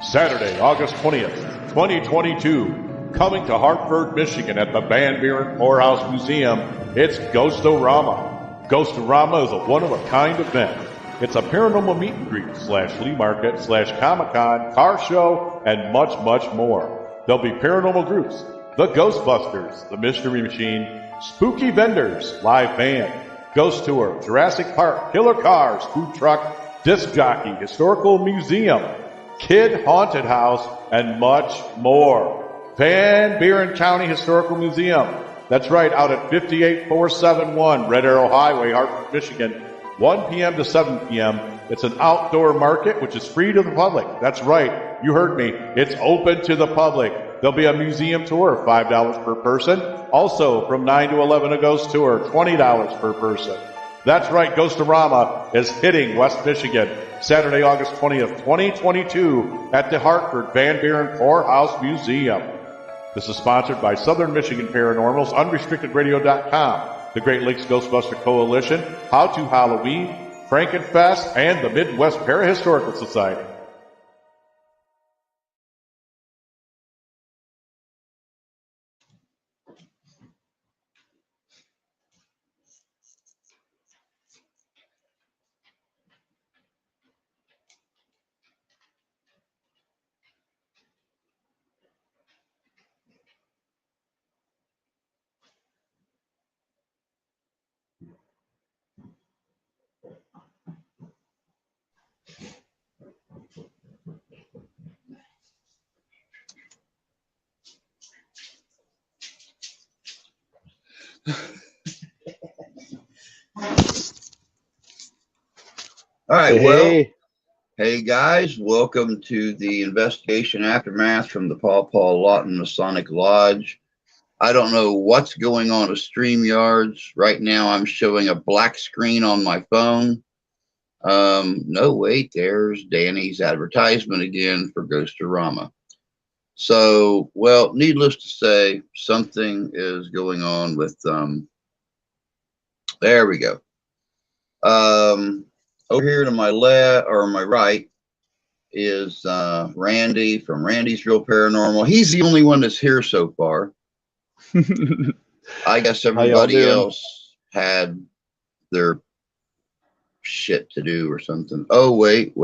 Saturday, August 20th, 2022, coming to Hartford, Michigan at the Van Buren Poorhouse Museum, it's Ghost-O-Rama. Ghost-O-Rama is a one-of-a-kind event. It's a paranormal meet and greet / flea market / Comic-Con, car show, and much, much more. There'll be paranormal groups, the Ghostbusters, the Mystery Machine, spooky vendors, live band, ghost tour, Jurassic Park, killer cars, food truck, disc jockey, historical museum, kid haunted house, and much more. Van Buren County Historical Museum. That's right, out at 58471 Red Arrow Highway, Hartford, Michigan, 1 p.m. to 7 p.m. It's an outdoor market, which is free to the public. That's right, you heard me. It's open to the public. There'll be a museum tour, $5 per person. Also, from 9 to 11, a ghost tour, $20 per person. That's right, Ghost-O-Rama is hitting West Michigan, Saturday, August 20th, 2022, at the Hartford Van Buren Poorhouse Museum. This is sponsored by Southern Michigan Paranormal's UnrestrictedRadio.com, the Great Lakes Ghostbuster Coalition, How to Halloween, Frankenfest, and the Midwest Parahistorical Society. All right, well, hey guys, welcome to the investigation aftermath from the Paw-Lawton Masonic Lodge. I don't know what's going on with StreamYards. Right now I'm showing a black screen on my phone. No, wait, there's Danny's advertisement again for Ghost-O-Rama. So, well, needless to say, something is going on with, there we go. Over here to my left or my right is Randy from Randy's Real Paranormal. He's the only one that's here so far. I guess everybody else had their shit to do or something. Oh, wait.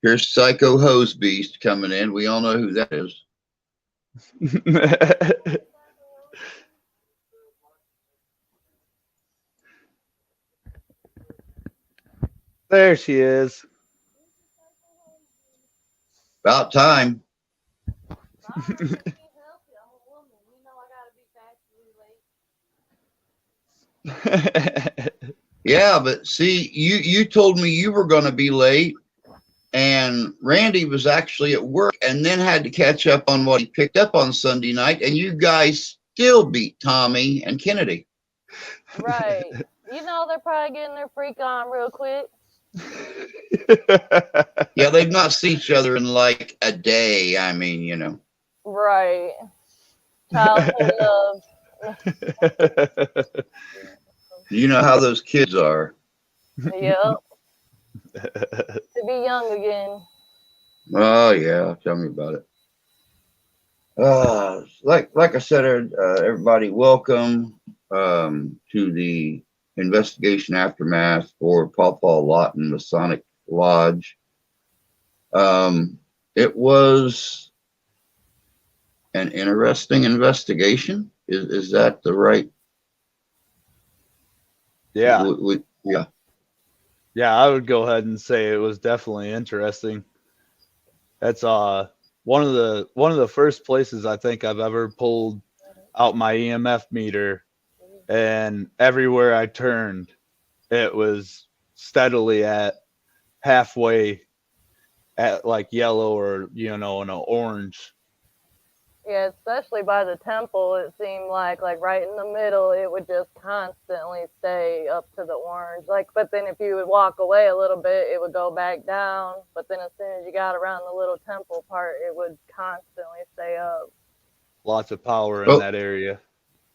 Here's Psycho Hose Beast coming in. We all know who that is. There she is. About time. Yeah, but see, you told me you were going to be late, and Randy was actually at work and then had to catch up on what he picked up on Sunday night, and you guys still beat Tommy and Kennedy. Right. You know, they're probably getting their freak on real quick. Yeah, they've not seen each other in like a day. I mean, you know. Right. Childhood love. You know how those kids are. Yep. To be young again. Oh yeah, tell me about it. Like I said, everybody, welcome to the investigation aftermath for Paw-Lawton Masonic Lodge. It was an interesting investigation. Is that the right? Yeah. Yeah. Yeah, I would go ahead and say it was definitely interesting. That's one of the first places I think I've ever pulled out my EMF meter, and everywhere I turned, it was steadily at halfway at like yellow or, you know, an orange. Yeah, especially by the temple, it seemed like right in the middle, it would just constantly stay up to the orange. But then if you would walk away a little bit, it would go back down. But then as soon as you got around the little temple part, it would constantly stay up. Lots of power in that area.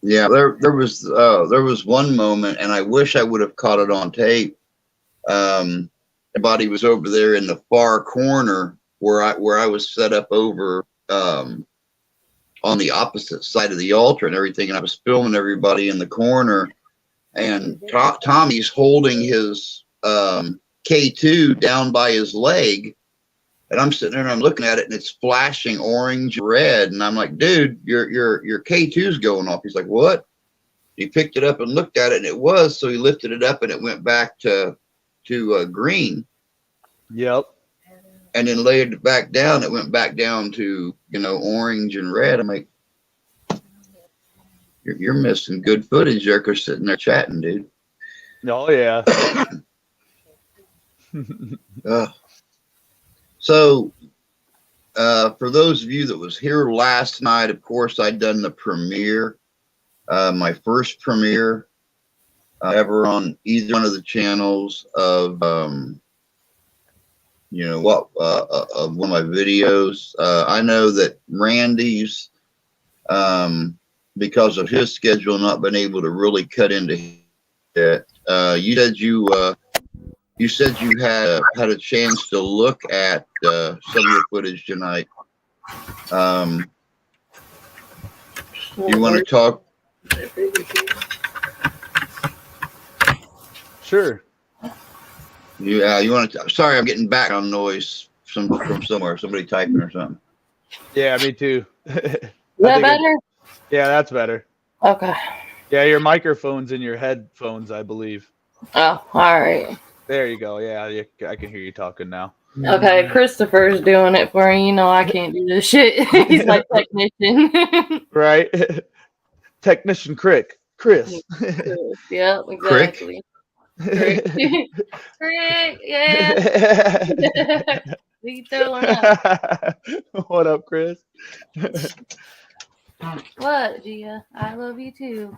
Yeah, there was one moment, and I wish I would have caught it on tape. Everybody was over there in the far corner where I was set up over on the opposite side of the altar and everything, and I was filming everybody in the corner, and Tommy's holding his K2 down by his leg, and I'm sitting there and I'm looking at it, and it's flashing orange, red, and I'm like, dude, your K2's going off. He's like, what? He picked it up and looked at it, and it was, so he lifted it up and it went back to green. Yep. And then laid it back down. It went back down to, orange and red. I'm like, you're missing good footage there, because sitting there chatting, dude. Oh, yeah. So, for those of you that was here last night, of course, I'd done the premiere, my first premiere ever on either one of the channels of, of one of my videos. I know that Randy's, because of his schedule, not been able to really cut into it. You said you had a chance to look at some of your footage tonight. You want to talk? Sure. You want to? Sorry, I'm getting background noise from somewhere. Somebody typing or something. Yeah, me too. Is that better? Yeah, that's better. Okay. Yeah, your microphone's in your headphones, I believe. Oh, all right. There you go. Yeah, I can hear you talking now. Okay, Christopher's doing it for me. I can't do this shit. He's my technician. Right? Technician Chris. Yep, exactly. Crick, yeah. We throwing up. What up, Chris? What, Gia? I love you too.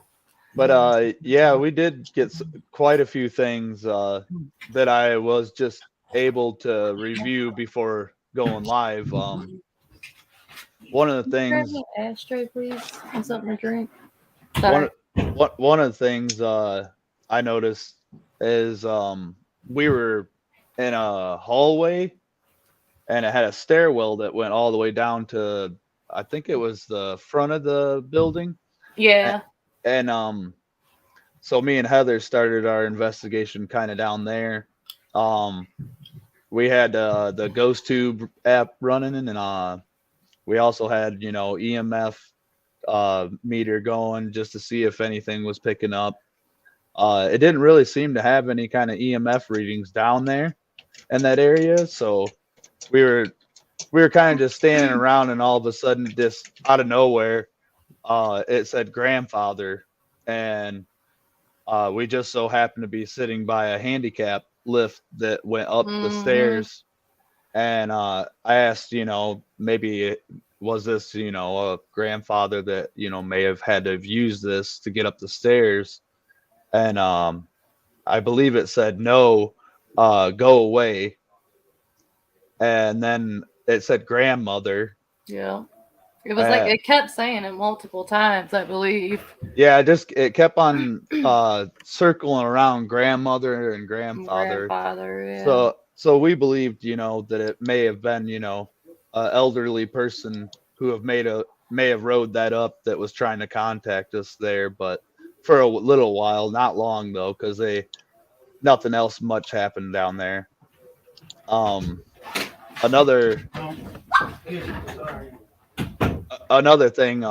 But yeah, we did get quite a few things that I was just able to review before going live. One of the things. Grab me an ashtray, please, and something to drink. Sorry. One of the things I noticed is we were in a hallway, and it had a stairwell that went all the way down to, I think it was the front of the building. Yeah. And so me and Heather started our investigation kind of down there. We had the Ghost Tube app running, and we also had EMF meter going just to see if anything was picking up. It didn't really seem to have any kind of EMF readings down there in that area, so we were kind of just standing around, and all of a sudden, just out of nowhere, it said grandfather, and we just so happened to be sitting by a handicap lift that went up the stairs, and I asked, maybe was this, a grandfather that may have had to have used this to get up the stairs, and I believe it said no, go away, and then it said grandmother. Yeah. It was like it kept saying it multiple times, I believe. Yeah, it kept on circling around grandmother and grandfather. Yeah. So we believed, that it may have been, an elderly person who may have rode that up that was trying to contact us there, but for a little while, not long though, because nothing else much happened down there. Another thing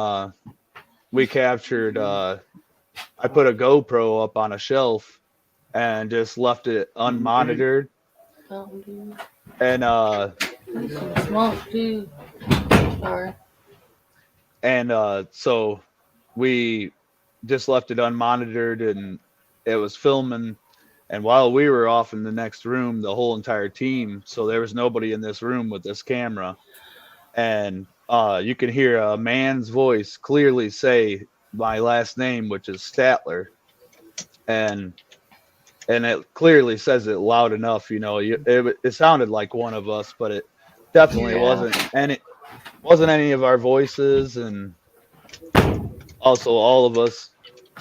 we captured, I put a GoPro up on a shelf and just left it unmonitored. And smoke too. Sorry. And so we just left it unmonitored, and it was filming. And while we were off in the next room, the whole entire team, so there was nobody in this room with this camera, and you can hear a man's voice clearly say my last name, which is Statler, and it clearly says it loud enough. It sounded like one of us, but it definitely wasn't any of our voices. And also, all of us,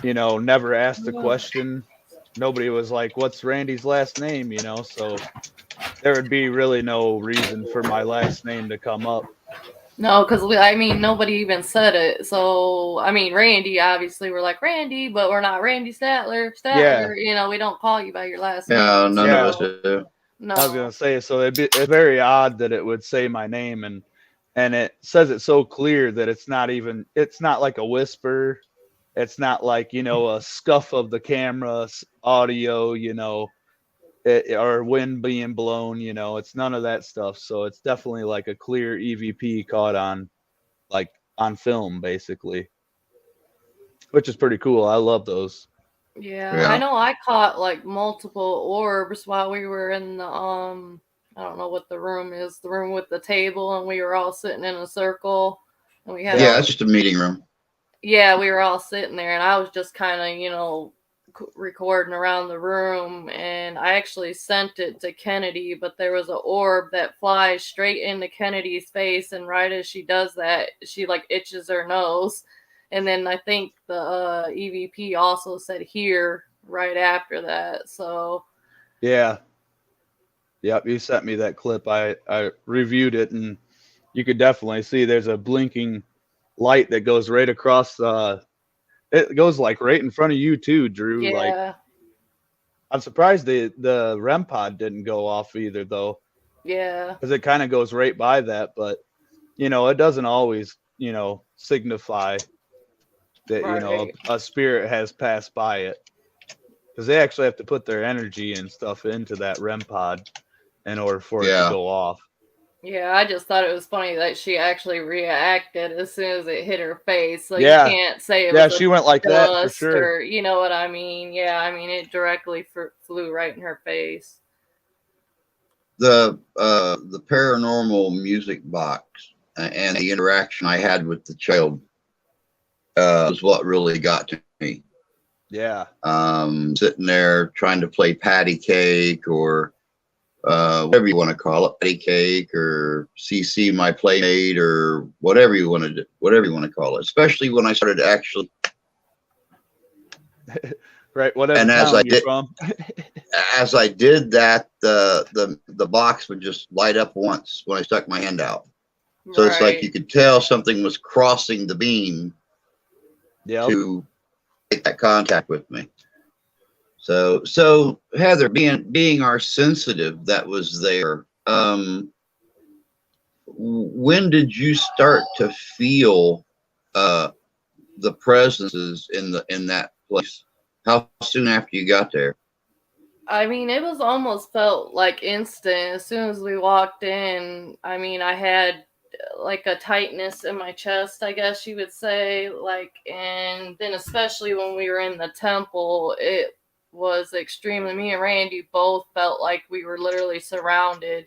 never asked a question. Nobody was like, "What's Randy's last name?" So there would be really no reason for my last name to come up. No, because nobody even said it. So, Randy, obviously, we're like Randy, but we're not Randy Statler. Yeah. We don't call you by your last Yeah, name. none of us do. No. I was gonna say, so it's very odd that it would say my name, and it says it so clear that it's not like a whisper. It's not like, a scuff of the camera audio, or wind being blown, it's none of that stuff. So it's definitely like a clear EVP caught on film, basically, which is pretty cool. I love those. Yeah, I know I caught like multiple orbs while we were in the, I don't know what the room is, the room with the table, and we were all sitting in a circle, and we had it's just a meeting room. Yeah, we were all sitting there, and I was just kind of, recording around the room, and I actually sent it to Kennedy, but there was an orb that flies straight into Kennedy's face, and right as she does that, she like itches her nose. And then I think the EVP also said here right after that. So yeah. Yep, you sent me that clip. I reviewed it, and you could definitely see there's a blinking light that goes right across it goes like right in front of you too, Drew. yeah. Like, I'm surprised the REM pod didn't go off either, though. Yeah. Because it kind of goes right by that, but it doesn't always signify that a spirit has passed by it, because they actually have to put their energy and stuff into that REM pod in order for it to go off. Yeah, I just thought it was funny that she actually reacted as soon as it hit her face. So Yeah. You can't say it was she went like that for sure. Or, you know what I mean? Yeah, it directly flew right in her face. The paranormal music box and the interaction I had with the child was what really got to me. Yeah. Sitting there trying to play patty cake, or whatever you want to call it, patty cake, or CC my playmate, or whatever you want to call it. Especially when I started actually. Right. Whatever. And as I did that, the box would just light up once when I stuck my hand out. So it's like you could tell something was crossing the beam to make that contact with me. So Heather, being our sensitive that was there, when did you start to feel the presences in that place? How soon after you got there? It was almost felt like instant. As soon as we walked in, I had like a tightness in my chest, I guess you would say, and then especially when we were in the temple, it was extremely, me and Randy both felt like we were literally surrounded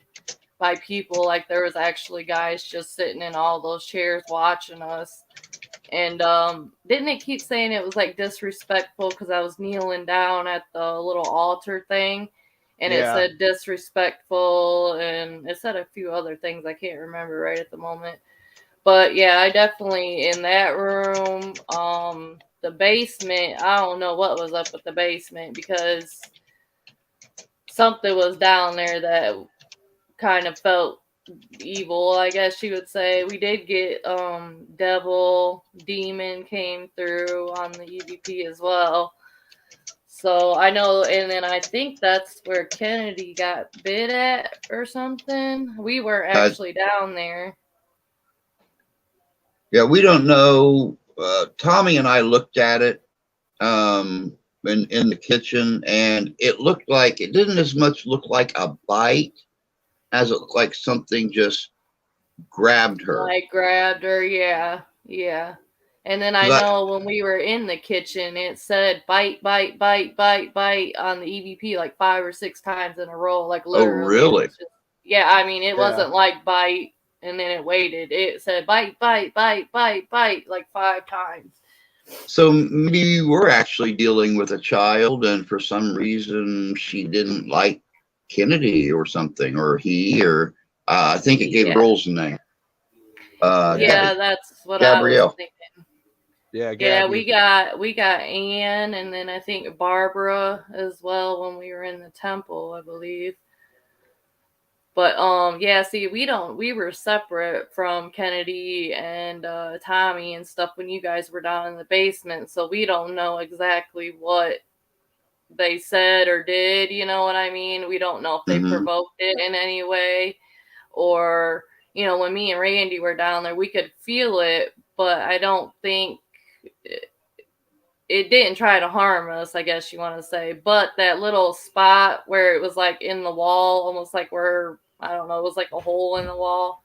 by people. Like there was actually guys just sitting in all those chairs watching us. And didn't it keep saying it was like disrespectful because I was kneeling down at the little altar thing, and it said disrespectful, and it said a few other things I can't remember right at the moment. But yeah, I definitely, in that room, the basement, I don't know what was up with the basement, because something was down there that kind of felt evil, I guess you would say. We did get demon came through on the EVP as well. So I know, and then I think that's where Kennedy got bit at or something. We were actually down there. Yeah, we don't know. Tommy and I looked at it in the kitchen, and it didn't as much look like a bite as it looked like something just grabbed her. Like grabbed her, yeah. And then I know when we were in the kitchen, it said bite, bite, bite, bite, bite on the EVP like 5 or 6 times in a row. Like literally. Oh, really? It wasn't like bite and then it waited. It said bite, bite, bite, bite, bite like 5 times. So maybe we're actually dealing with a child, and for some reason she didn't like Kennedy or something, or I think it gave girls a name. That's what Gabrielle. I was thinking. Yeah, we got Anne, and then I think Barbara as well when we were in the temple, I believe. But yeah, see, we were separate from Kennedy and Tommy and stuff when you guys were down in the basement, so we don't know exactly what they said or did, you know what I mean? We don't know if they provoked it in any way, or, you know, when me and Randy were down there, we could feel it, but I don't think it didn't try to harm us, I guess you want to say. But that little spot where it was like in the wall, almost like where, I don't know, it was like a hole in the wall.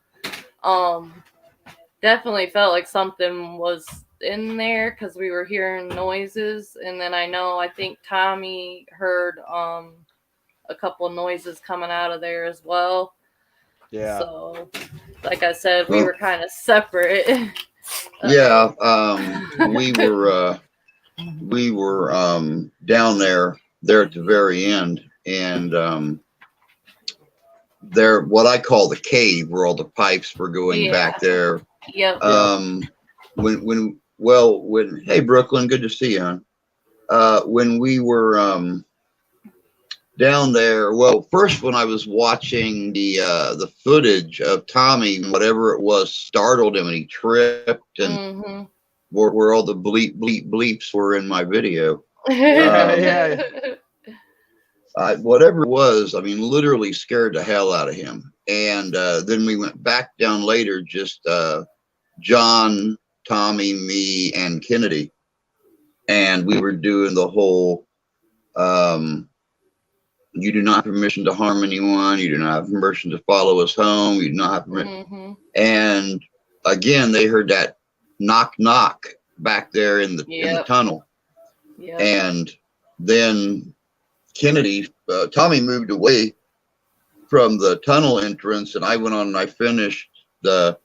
Definitely felt like something was in there because we were hearing noises. And then I think Tommy heard a couple of noises coming out of there as well. Yeah. So, like I said, we were kind of separate. Yeah. We were down there at the very end, and there, what I call the cave, where all the pipes were going back there. Yep. When hey Brooklyn, good to see you, hon. When we were down there, well, first when I was watching the footage of Tommy, whatever it was startled him and he tripped, and where all the bleeps were in my video. Whatever it was, I mean, literally scared the hell out of him. And then we went back down later, just John, Tommy, me, and Kennedy. And we were doing the whole, you do not have permission to harm anyone. You do not have permission to follow us home. You do not have permission. And again, they heard that knock, knock back there in the tunnel. And then Kennedy, Tommy moved away from the tunnel entrance, and I went on and I finished the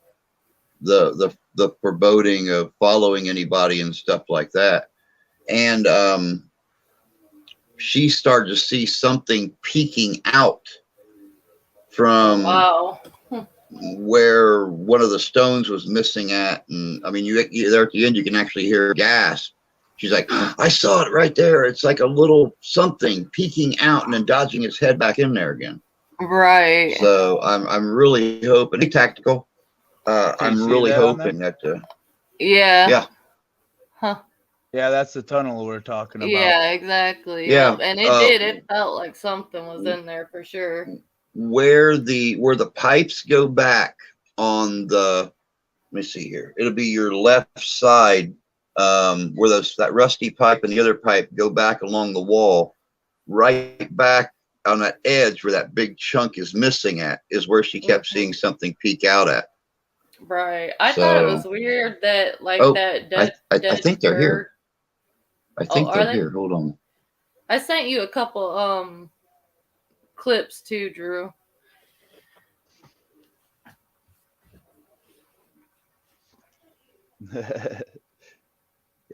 foreboding of following anybody and stuff like that. And she started to see something peeking out from where one of the stones was missing at. And I mean, you there at the end, you can actually hear gas. She's like, I saw it right there. It's like a little something peeking out and then dodging its head back in there again. Right. So I'm really hoping, tactical. I'm really hoping that. Yeah. Huh. Yeah, that's the tunnel we're talking about. Yeah, exactly. Yeah. And it did. It felt like something was in there for sure. Where the pipes go back on the, let me see here. It'll be your left side. Where that rusty pipe and the other pipe go back along the wall, right back on that edge where that big chunk is missing at, is where she kept seeing something peek out at. Right. I thought it was weird that I think they're here. I think they're here. Hold on. I sent you a couple clips too, Drew.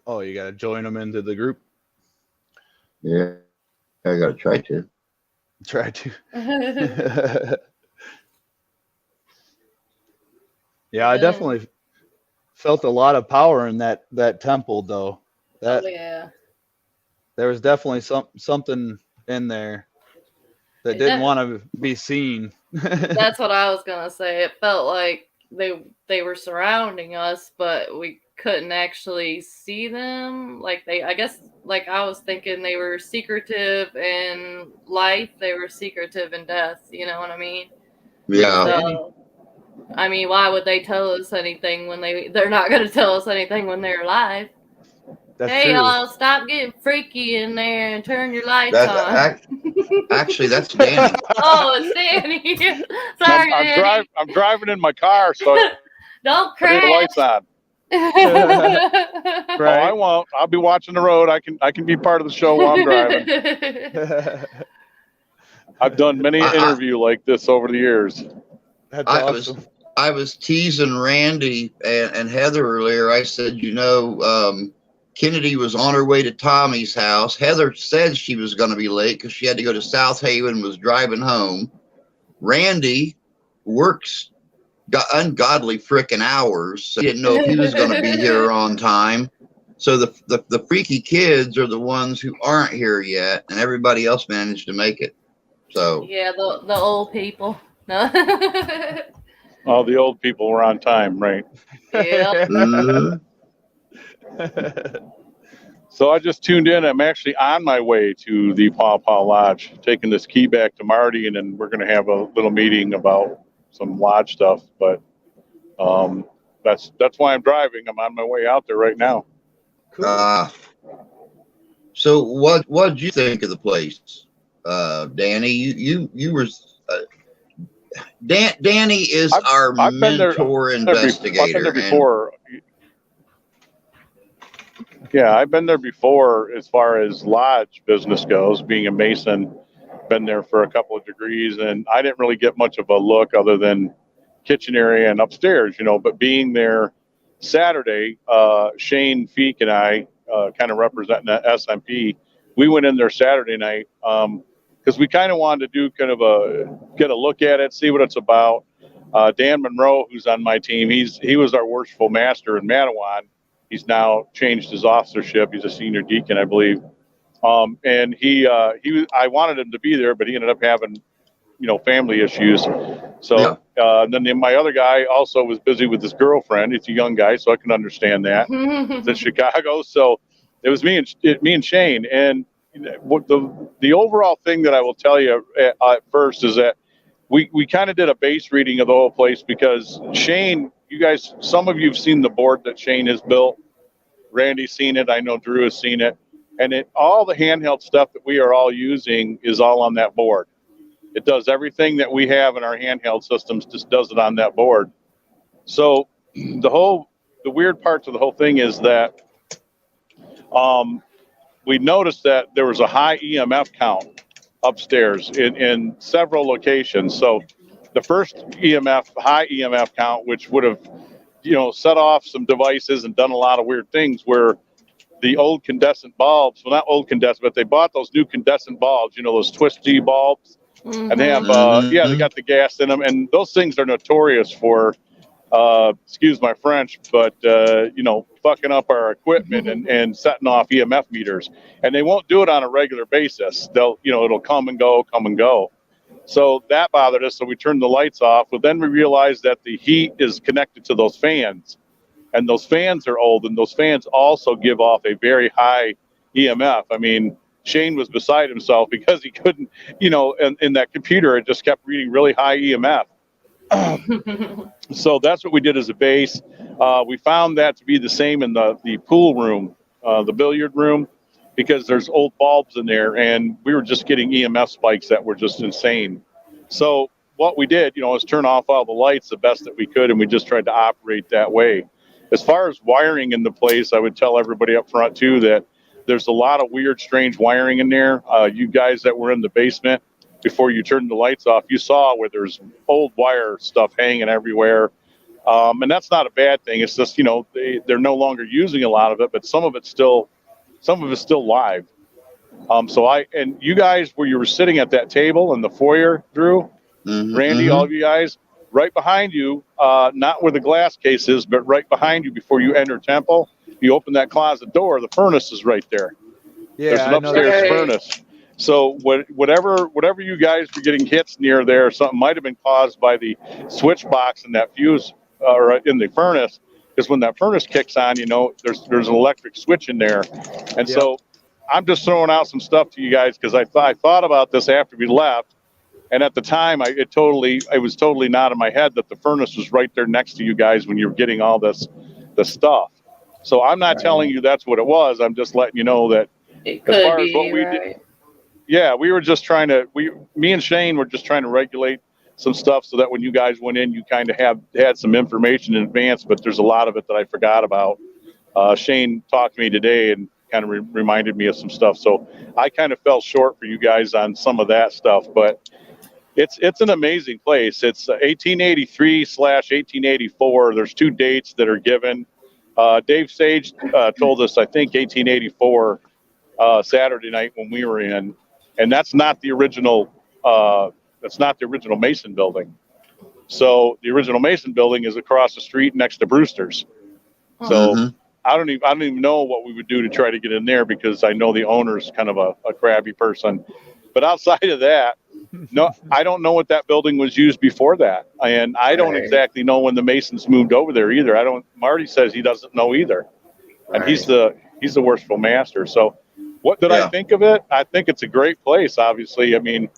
Oh, you got to join them into the group? Yeah, I got to try to. Yeah, I definitely felt a lot of power in that temple, though. There was definitely something in there that didn't want to be seen. That's what I was gonna say. It felt like they were surrounding us, but we couldn't actually see them. I guess I was thinking they were secretive in life, they were secretive in death, you know what I mean? Yeah. So, I mean, why would they tell us anything when they're not going to tell us anything when they're alive? That's true. Y'all, stop getting freaky in there and turn your lights on. Actually, that's Danny. Oh, it's Danny. Sorry, Danny. I'm driving in my car, so don't crash. The lights on. Right. Oh, I won't. I'll be watching the road. I can be part of the show while I'm driving. I've done many interviews like this over the years. That's awesome. I was teasing Randy and Heather earlier. I said, Kennedy was on her way to Tommy's house. Heather said she was going to be late because she had to go to South Haven and was driving home. Randy got ungodly frickin' hours, so he didn't know if he was going to be here on time. So the freaky kids are the ones who aren't here yet, and everybody else managed to make it. So yeah, the old people. No. All the old people were on time, right? Yep. Mhm. So I just tuned in. I'm actually on my way to the Paw Lodge, taking this key back to Marty, and then we're going to have a little meeting about some lodge stuff. But that's why I'm driving. I'm on my way out there right now. Cool. So what did you think of the place, Danny? You were Danny is our I've been there- mentor investigator. I've been there before. Yeah, I've been there before as far as lodge business goes, being a Mason, been there for a couple of degrees, and I didn't really get much of a look other than kitchen area and upstairs, but being there Saturday, Shane Feek and I, kind of representing the SMP, we went in there Saturday night because we kind of wanted to do get a look at it, see what it's about. Dan Monroe, who's on my team, he was our worshipful master in Mattawan. He's now changed his officership. He's a senior deacon, I believe. And I wanted him to be there, but he ended up having, family issues. So, then my other guy also was busy with his girlfriend. He's a young guy, so I can understand that. It's in Chicago. So it was me and Shane. And what the overall thing that I will tell you at first is that we kind of did a base reading of the whole place because Shane, you guys, some of you have seen the board that Shane has built. Randy's seen it. I know Drew has seen it. And all the handheld stuff that we are all using is all on that board. It does everything that we have in our handheld systems, just does it on that board. So the weird part to the whole thing is that we noticed that there was a high EMF count upstairs in several locations. So the first high EMF count, which would have, set off some devices and done a lot of weird things where the old incandescent bulbs, well, not old incandescent, but they bought those new incandescent bulbs, those twisty bulbs. Mm-hmm. And they have, they got the gas in them. And those things are notorious for, excuse my French, but, fucking up our equipment and setting off EMF meters. And they won't do it on a regular basis. They'll, it'll come and go. So that bothered us. So we turned the lights off. But then we realized that the heat is connected to those fans. And those fans are old. And those fans also give off a very high EMF. I mean, Shane was beside himself because he couldn't, in that computer, it just kept reading really high EMF. So that's what we did as a base. We found that to be the same in the pool room, the billiard room, because there's old bulbs in there and we were just getting EMF spikes that were just insane. So what we did, is turn off all the lights the best that we could, and we just tried to operate that way. As far as wiring in the place, I would tell everybody up front too that there's a lot of weird, strange wiring in there. You guys that were in the basement before you turned the lights off, you saw where there's old wire stuff hanging everywhere. And that's not a bad thing. It's just, they're no longer using a lot of it, but some of it's still live. And you guys, where you were sitting at that table in the foyer, Drew, Randy, all of you guys, right behind you, not where the glass case is, but right behind you before you enter temple, you open that closet door, the furnace is right there. Yeah, there's an upstairs furnace. So whatever you guys were getting hits near there, something might have been caused by the switch box in that fuse or in the furnace. Because when that furnace kicks on, there's an electric switch in there. And so I'm just throwing out some stuff to you guys because I thought about this after we left. And at the time, it was totally not in my head that the furnace was right there next to you guys when you were getting all the stuff. So I'm not telling you that's what it was. I'm just letting you know that it could as far be, as what we right? did. Yeah, we were just me and Shane were just trying to regulate some stuff so that when you guys went in, you kind of had some information in advance, but there's a lot of it that I forgot about. Shane talked to me today and kind of reminded me of some stuff. So I kind of fell short for you guys on some of that stuff, but it's an amazing place. It's 1883/1884. There's two dates that are given. Dave Sage told us, I think 1884 Saturday night when we were in, and that's not the original Mason building. So the original Mason building is across the street next to Brewster's. So I don't even know what we would do to try to get in there because I know the owner's kind of a crabby person. But outside of that, No, I don't know what that building was used before that, and I don't Right. exactly know when the Masons moved over there either. I don't. Marty says he doesn't know either, and he's the worshipful master. So, what did I Yeah. think of it? I think it's a great place. Obviously, I mean,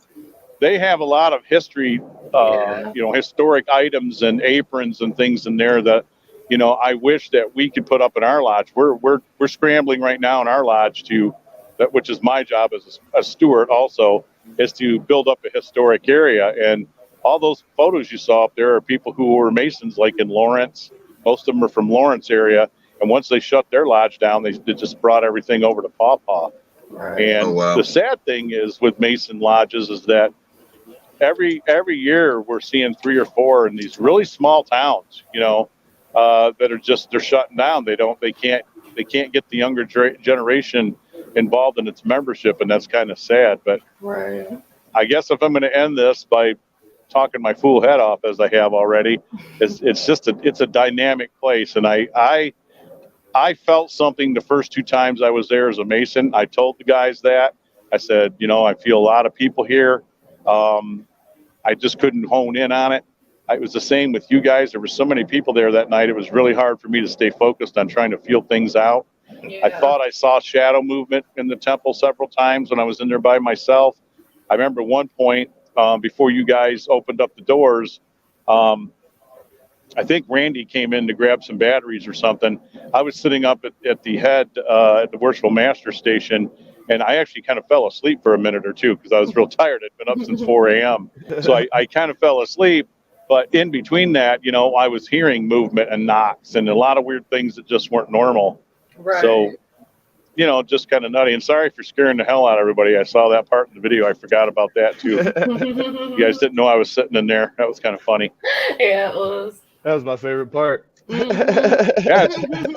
they have a lot of history, Yeah. historic items and aprons and things in there that, I wish that we could put up in our lodge. We're scrambling right now in our lodge which is my job as a steward also, is to build up a historic area. And all those photos you saw up there are people who were Masons, like in Lawrence. Most of them are from Lawrence area. And once they shut their lodge down, they just brought everything over to Paw. Right. And Oh, wow. the sad thing is with Mason lodges is that every year we're seeing 3 or 4 in these really small towns, that are they're shutting down. They can't get the younger generation involved in its membership, and that's kind of sad. But Right. I guess if I'm going to end this by talking my fool head off as I have already, it's a dynamic place, and I felt something the first 2 times I was there as a Mason. I told the guys that. I said, I feel a lot of people here. I just couldn't hone in on it. It was the same with you guys. There were so many people there that night. It was really hard for me to stay focused on trying to feel things out. Yeah. I thought I saw shadow movement in the temple several times when I was in there by myself. I remember one point before you guys opened up the doors, I think Randy came in to grab some batteries or something. I was sitting up at the head at the Worshipful Master Station, and I actually kind of fell asleep for a minute or two because I was real tired. I'd been up since 4 a.m. So I kind of fell asleep. But in between that, I was hearing movement and knocks and a lot of weird things that just weren't normal. Right. So, just kind of nutty. And sorry for scaring the hell out of everybody. I saw that part in the video. I forgot about that too. You guys didn't know I was sitting in there. That was kind of funny. Yeah, it was. That was my favorite part. Yeah,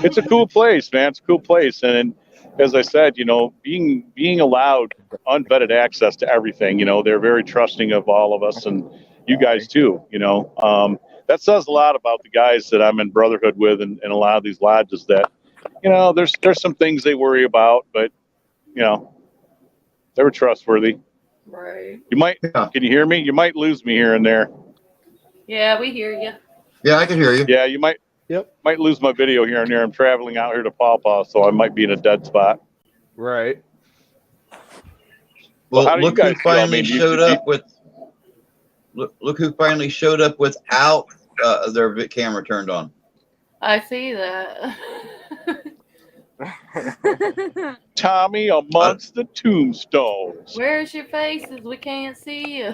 it's a cool place, man. It's a cool place. And as I said, being allowed unvetted access to everything, they're very trusting of all of us and you guys too, that says a lot about the guys that I'm in brotherhood with and a lot of these lodges that, there's some things they worry about, but, they were trustworthy. Right. You might, Yeah. Can you hear me? You might lose me here and there. Yeah, we hear you. Yeah, I can hear you. Yeah, you might lose my video here and there. I'm traveling out here to Paw, so I might be in a dead spot. Right. Well, how do you look who guys feel? I finally mean, showed up with. Look who finally showed up without their camera turned on. I see that. Tommy amongst the tombstones. Where's your faces? We can't see you.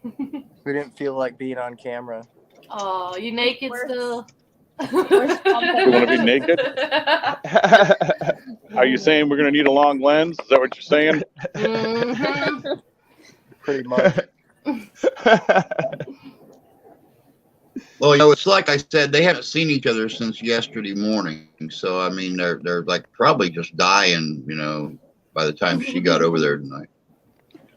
We didn't feel like being on camera. Oh, you naked still? You want to be naked? Are you saying we're going to need a long lens? Is that what you're saying? Mm-hmm. Pretty much. Well, it's like I said, they haven't seen each other since yesterday morning. So I mean, they're like probably just dying, by the time she got over there tonight.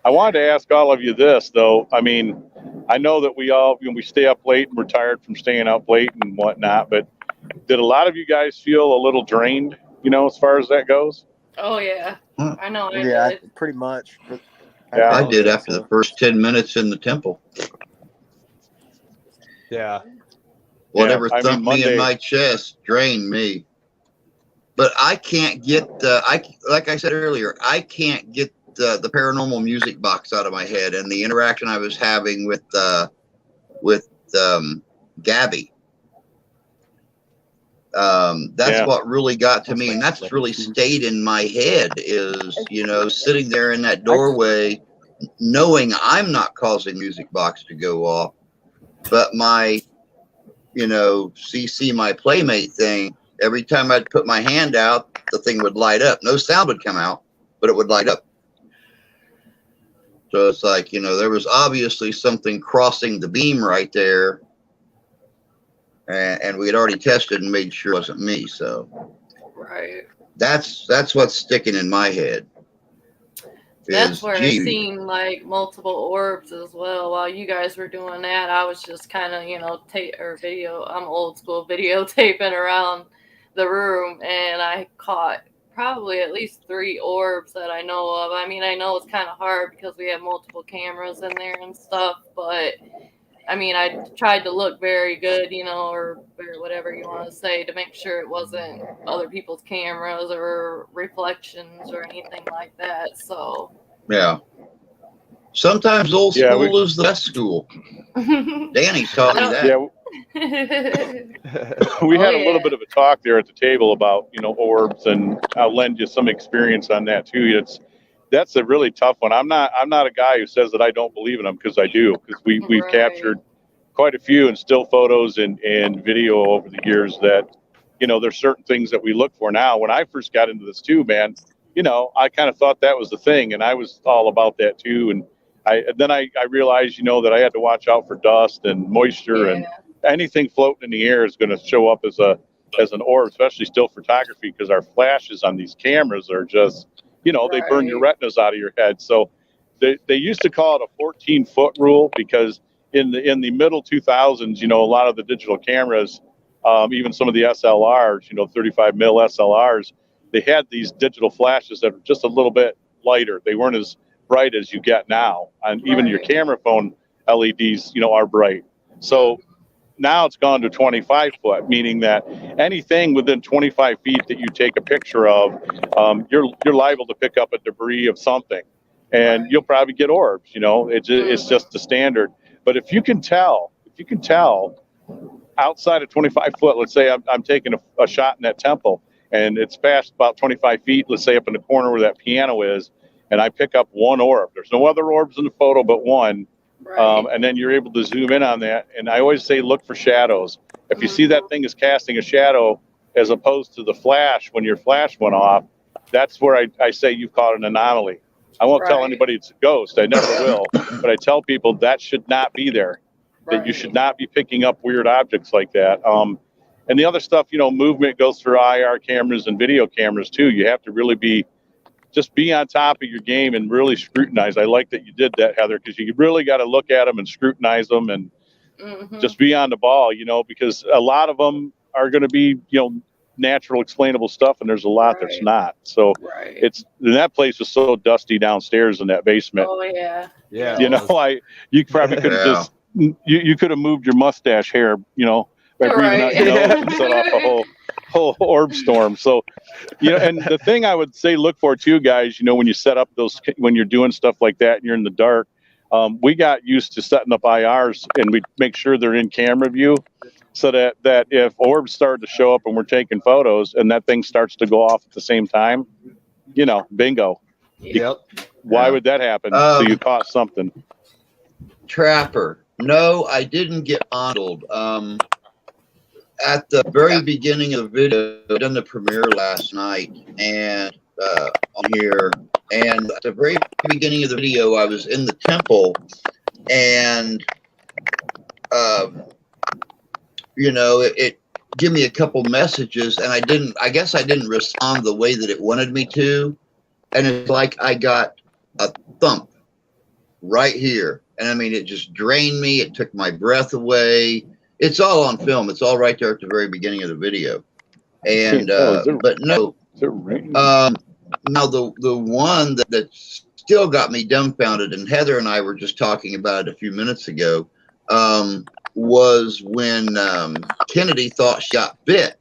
I wanted to ask all of you this, though. I mean, I know that we all, we stay up late and we're tired from staying up late and whatnot, but did a lot of you guys feel a little drained, as far as that goes? Oh, yeah. I know I Yeah, did. pretty much. Yeah. I did after the first 10 minutes in the temple. Yeah. Whatever Yeah, I mean, thumped me in Monday- my chest drained me. But I can't get like I said earlier, I can't get the paranormal music box out of my head and the interaction I was having with Gabby. That's what really got to me, and that's really stayed in my head is, sitting there in that doorway, knowing I'm not causing music box to go off, but my, CC, my playmate thing, every time I'd put my hand out, the thing would light up. No sound would come out, but it would light up. So it's like, there was obviously something crossing the beam right there. And we had already tested and made sure it wasn't me. So Right. that's what's sticking in my head. That's where I seen like multiple orbs as well. While you guys were doing that, I was just kind of, I'm old school videotaping around the room, and I caught probably at least 3 orbs that I know of. I mean, I know it's kind of hard because we have multiple cameras in there and stuff, but I mean, I tried to look very good, you know, or whatever you want to say, to make sure it wasn't other people's cameras or reflections or anything like that. So Yeah. Sometimes old school is the best school. Danny taught me that. Yeah. We had a little bit of a talk there at the table about, you know, orbs, and I'll lend you some experience on that too. That's a really tough one. I'm not a guy who says that I don't believe in them, because I do, because we've captured quite a few in still photos and video over the years that, you know, there's certain things that we look for now. When I first got into this too, man, you know, I kind of thought that was the thing, and I was all about that too. And then I realized, you know, that I had to watch out for dust and moisture, and anything floating in the air is going to show up as an orb, especially still photography, because our flashes on these cameras are just, you know, they burn your retinas out of your head. So they used to call it a 14-foot rule, because in the middle 2000s, you know, a lot of the digital cameras, even some of the SLRs, you know, 35 mil SLRs, they had these digital flashes that were just a little bit lighter. They weren't as bright as you get now. And even your camera phone LEDs, you know, are bright. So now it's gone to 25 foot, meaning that anything within 25 feet that you take a picture of, you're liable to pick up a debris of something, and you'll probably get orbs. You know, it's just the standard. But if you can tell outside of 25 foot, let's say I'm taking a shot in that temple, and it's past about 25 feet, let's say up in the corner where that piano is, and I pick up one orb. There's no other orbs in the photo but one. And then you're able to zoom in on that. And I always say, look for shadows. If you see that thing is casting a shadow as opposed to the flash when your flash went off, that's where I say you've caught an anomaly. I won't tell anybody it's a ghost. I never will. But I tell people that should not be there, that you should not be picking up weird objects like that. And the other stuff, you know, movement goes through IR cameras and video cameras too. You have to really be on top of your game and really scrutinize. I like that you did that, Heather, because you really got to look at them and scrutinize them, and just be on the ball, you know, because a lot of them are going to be, you know, natural explainable stuff, and there's a lot that's not. So that place was so dusty downstairs in that basement. Oh yeah. You know, you probably could have just you could have moved your mustache hair, you know, by breathing out your nose and set off a whole orb storm. So, you know, and the thing I would say, look for too, guys, you know, when you set up those, when you're doing stuff like that and you're in the dark, we got used to setting up IRs, and we make sure they're in camera view, so that if orbs start to show up and we're taking photos and that thing starts to go off at the same time, you know, bingo. Why would that happen? So you caught something. Trapper. No, I didn't get fondled. At the very beginning of the video, I done the premiere last night, and on here, and at the very beginning of the video, I was in the temple, and you know, it gave me a couple messages, and I guess I didn't respond the way that it wanted me to, and it's like I got a thump right here, and I mean, it just drained me. It took my breath away. It's all on film. It's all right there at the very beginning of the video. And but no, now the one that still got me dumbfounded, and Heather and I were just talking about it a few minutes ago, was when Kennedy thought she got bit.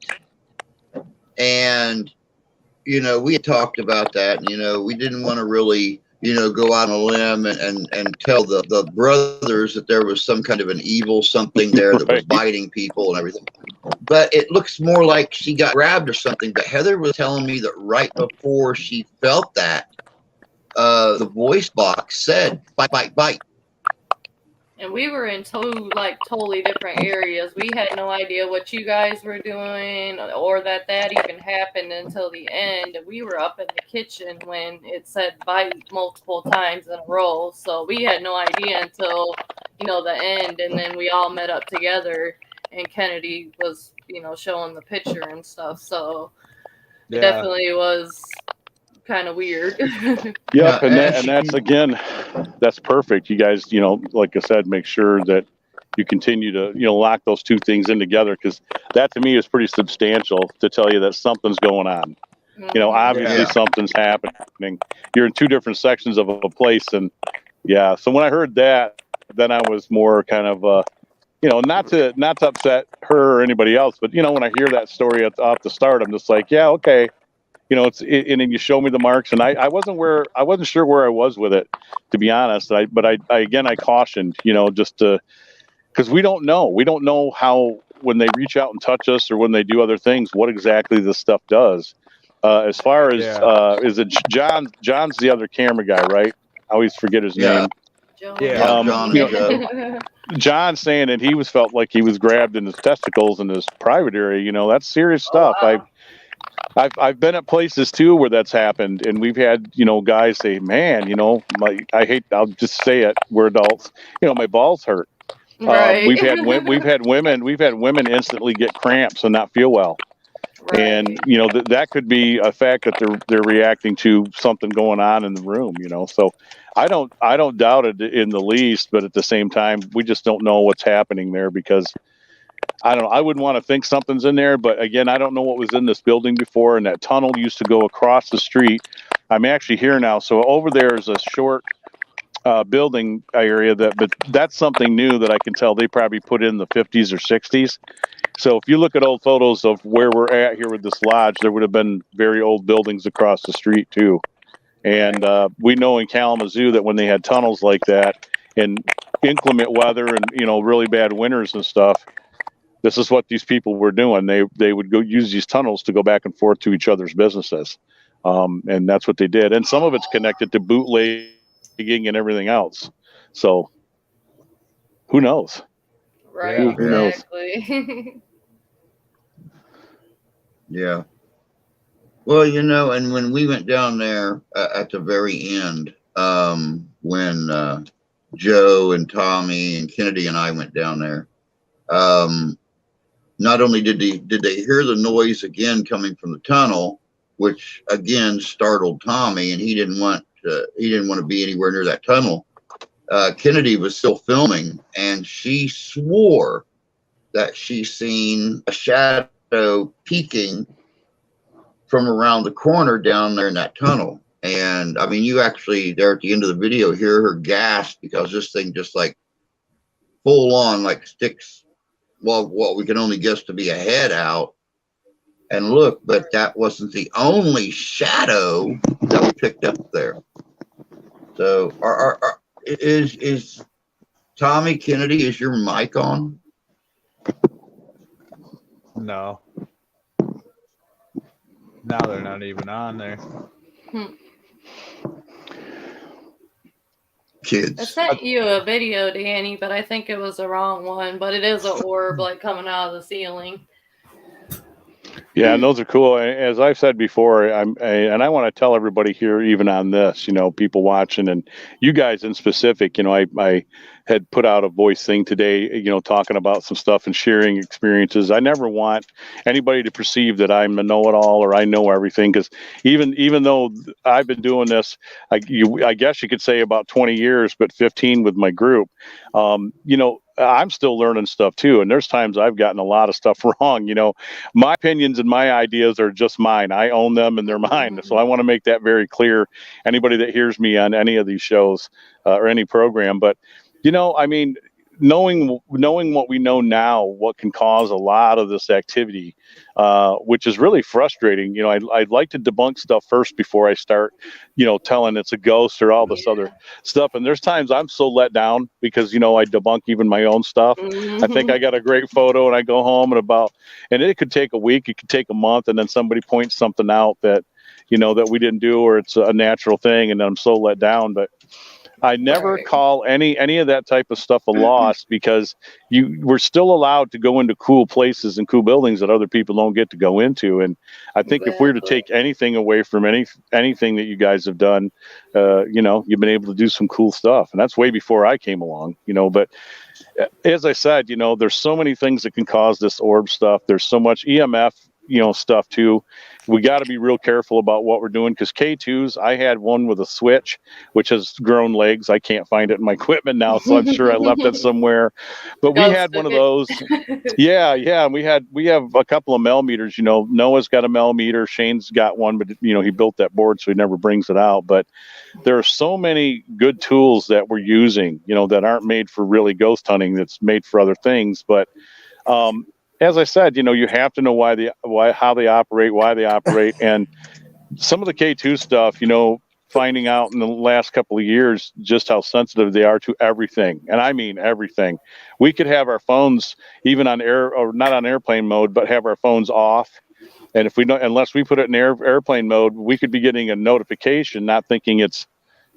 And you know, we had talked about that, and you know, we didn't want to really, you know, go out on a limb and tell the brothers that there was some kind of an evil something there that was biting people and everything. But it looks more like she got grabbed or something. But Heather was telling me that right before she felt that, the voice box said, bite, bite, bite. And we were in totally different areas. We had no idea what you guys were doing, or that even happened until the end. We were up in the kitchen when it said bite multiple times in a row. So we had no idea until, you know, the end. And then we all met up together, and Kennedy was, you know, showing the picture and stuff. So it definitely was kind of weird. Yep, and that's again, that's perfect. You guys, you know, like I said, make sure that you continue to, you know, lock those two things in together, because that to me is pretty substantial to tell you that something's going on. Obviously Yeah. something's happening. You're in two different sections of a place, and so when I heard that, then I was more kind of not to upset her or anybody else, but when I hear that story off the start, I'm just like, yeah, okay. And then you show me the marks, and I wasn't sure where I was with it, to be honest. But I cautioned, just to, because we don't know how, when they reach out and touch us or when they do other things, what exactly this stuff does. As far as is it John's the other camera guy, right? I always forget his name. Yeah, John and Joe. John saying that he felt like he was grabbed in his testicles in his private area. That's serious stuff. Wow. I've been at places too where that's happened, and we've had guys say, "Man, I'll just say it. We're adults. My balls hurt." Right. We've had women instantly get cramps and not feel well, Right. and that could be a fact that they're reacting to something going on in the room. So I don't doubt it in the least, but at the same time, we just don't know what's happening there, because I don't know. I wouldn't want to think something's in there, but again, I don't know what was in this building before, and that tunnel used to go across the street. I'm actually here now, so over there is a short building area but that's something new that I can tell they probably put in the 50s or 60s. So if you look at old photos of where we're at here with this lodge, there would have been very old buildings across the street too. And we know in Kalamazoo that when they had tunnels like that in inclement weather and really bad winters and stuff, this is what these people were doing. They would go use these tunnels to go back and forth to each other's businesses, and that's what they did. And some of it's connected to bootlegging and everything else. So who knows? Right. Who knows? Exactly. Yeah. Well, and when we went down there at the very end, when Joe and Tommy and Kennedy and I went down there, not only did they hear the noise again coming from the tunnel, which again startled Tommy, and he didn't want to be anywhere near that tunnel. Kennedy was still filming, and she swore that she seen a shadow peeking from around the corner down there in that tunnel. And I mean, you actually there at the end of the video hear her gasp, because this thing just like full on like sticks, well, what we can only guess to be a head out. And look, but that wasn't the only shadow that we picked up there. So is Tommy, Kennedy, is your mic on? No. Now they're not even on there. Kids. I sent you a video, Danny, but I think it was the wrong one. But it is an orb like coming out of the ceiling. Yeah, and those are cool. As I've said before, and I want to tell everybody here, even on this, people watching and you guys in specific, I had put out a voice thing today, talking about some stuff and sharing experiences. I never want anybody to perceive that I'm a know-it-all or I know everything, because even though I've been doing this, I guess you could say about 20 years, but 15 with my group, I'm still learning stuff too. And there's times I've gotten a lot of stuff wrong. My opinions and my ideas are just mine. I own them and they're mine. So I want to make that very clear. Anybody that hears me on any of these shows or any program, but knowing what we know now, what can cause a lot of this activity, which is really frustrating. I'd like to debunk stuff first before I start, telling it's a ghost or all this other stuff. And there's times I'm so let down because, I debunk even my own stuff. I think I got a great photo and I go home and it could take a week, it could take a month. And then somebody points something out that, that we didn't do, or it's a natural thing. And I'm so let down, but I never call any of that type of stuff a loss, because we're still allowed to go into cool places and cool buildings that other people don't get to go into. And I think if we were to take anything away from anything that you guys have done, you've been able to do some cool stuff, and that's way before I came along. But as I said, there's so many things that can cause this orb stuff. There's so much EMF, stuff too. we got to be real careful about what we're doing, because K2s, I had one with a switch, which has grown legs. I can't find it in my equipment now, so I'm sure I left it somewhere. But we had one of those. Yeah. We have a couple of Mel meters. Noah's got a Mel meter. Shane's got one, but he built that board, so he never brings it out. But there are so many good tools that we're using, that aren't made for really ghost hunting. That's made for other things, but. As I said, you have to know how they operate, and some of the K2 stuff, finding out in the last couple of years just how sensitive they are to everything, and I mean everything. We could have our phones even on air, or not on airplane mode, but have our phones off, and if we don't, unless we put it in airplane mode, we could be getting a notification, not thinking it's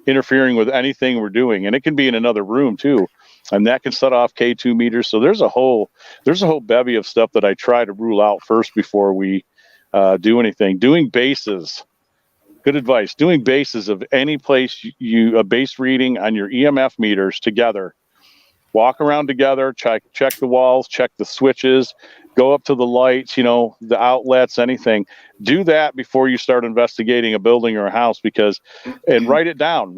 interfering with anything we're doing, and it can be in another room too. And that can set off K2 meters. So there's a whole bevy of stuff that I try to rule out first before we do anything. Doing bases, good advice. Doing bases of any place a base reading on your EMF meters together. Walk around together, check the walls, check the switches, go up to the lights, the outlets, anything. Do that before you start investigating a building or a house, and write it down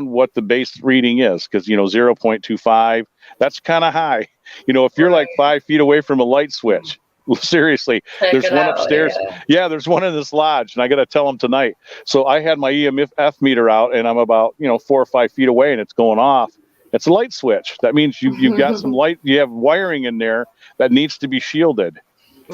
what the base reading is, because 0.25, that's kind of high. If you're like 5 feet away from a light switch, seriously, there's one upstairs. Yeah, there's one in this lodge, and I got to tell them tonight. So I had my EMF meter out, and I'm about 4 or 5 feet away, and it's going off. It's a light switch. That means you've got some light, you have wiring in there that needs to be shielded.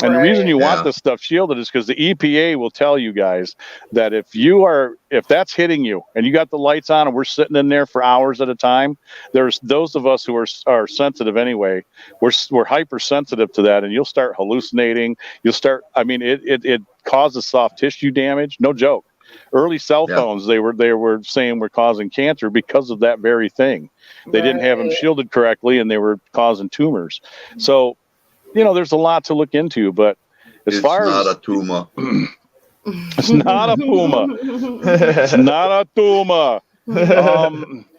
And the reason you want this stuff shielded is because the EPA will tell you guys that if that's hitting you and you got the lights on and we're sitting in there for hours at a time, there's those of us who are sensitive anyway. We're hypersensitive to that, and you'll start hallucinating. It causes soft tissue damage. No joke. Early cell phones, they were saying were causing cancer because of that very thing. They didn't have them shielded correctly, and they were causing tumors. So, there's a lot to look into. But it's not a tumor. It's not a puma. It's not a tumor.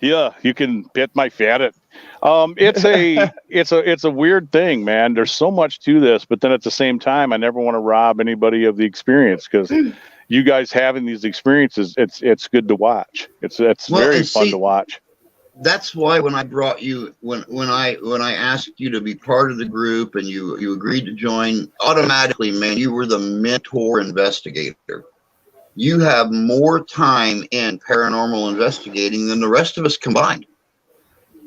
Yeah, you can pet my fatted. It's a weird thing, man. There's so much to this, but then at the same time, I never want to rob anybody of the experience, because you guys having these experiences, it's good to watch. It's very fun to watch. That's why when I brought you, when I asked you to be part of the group and you agreed to join, automatically, man, you were the mentor investigator. You have more time in paranormal investigating than the rest of us combined.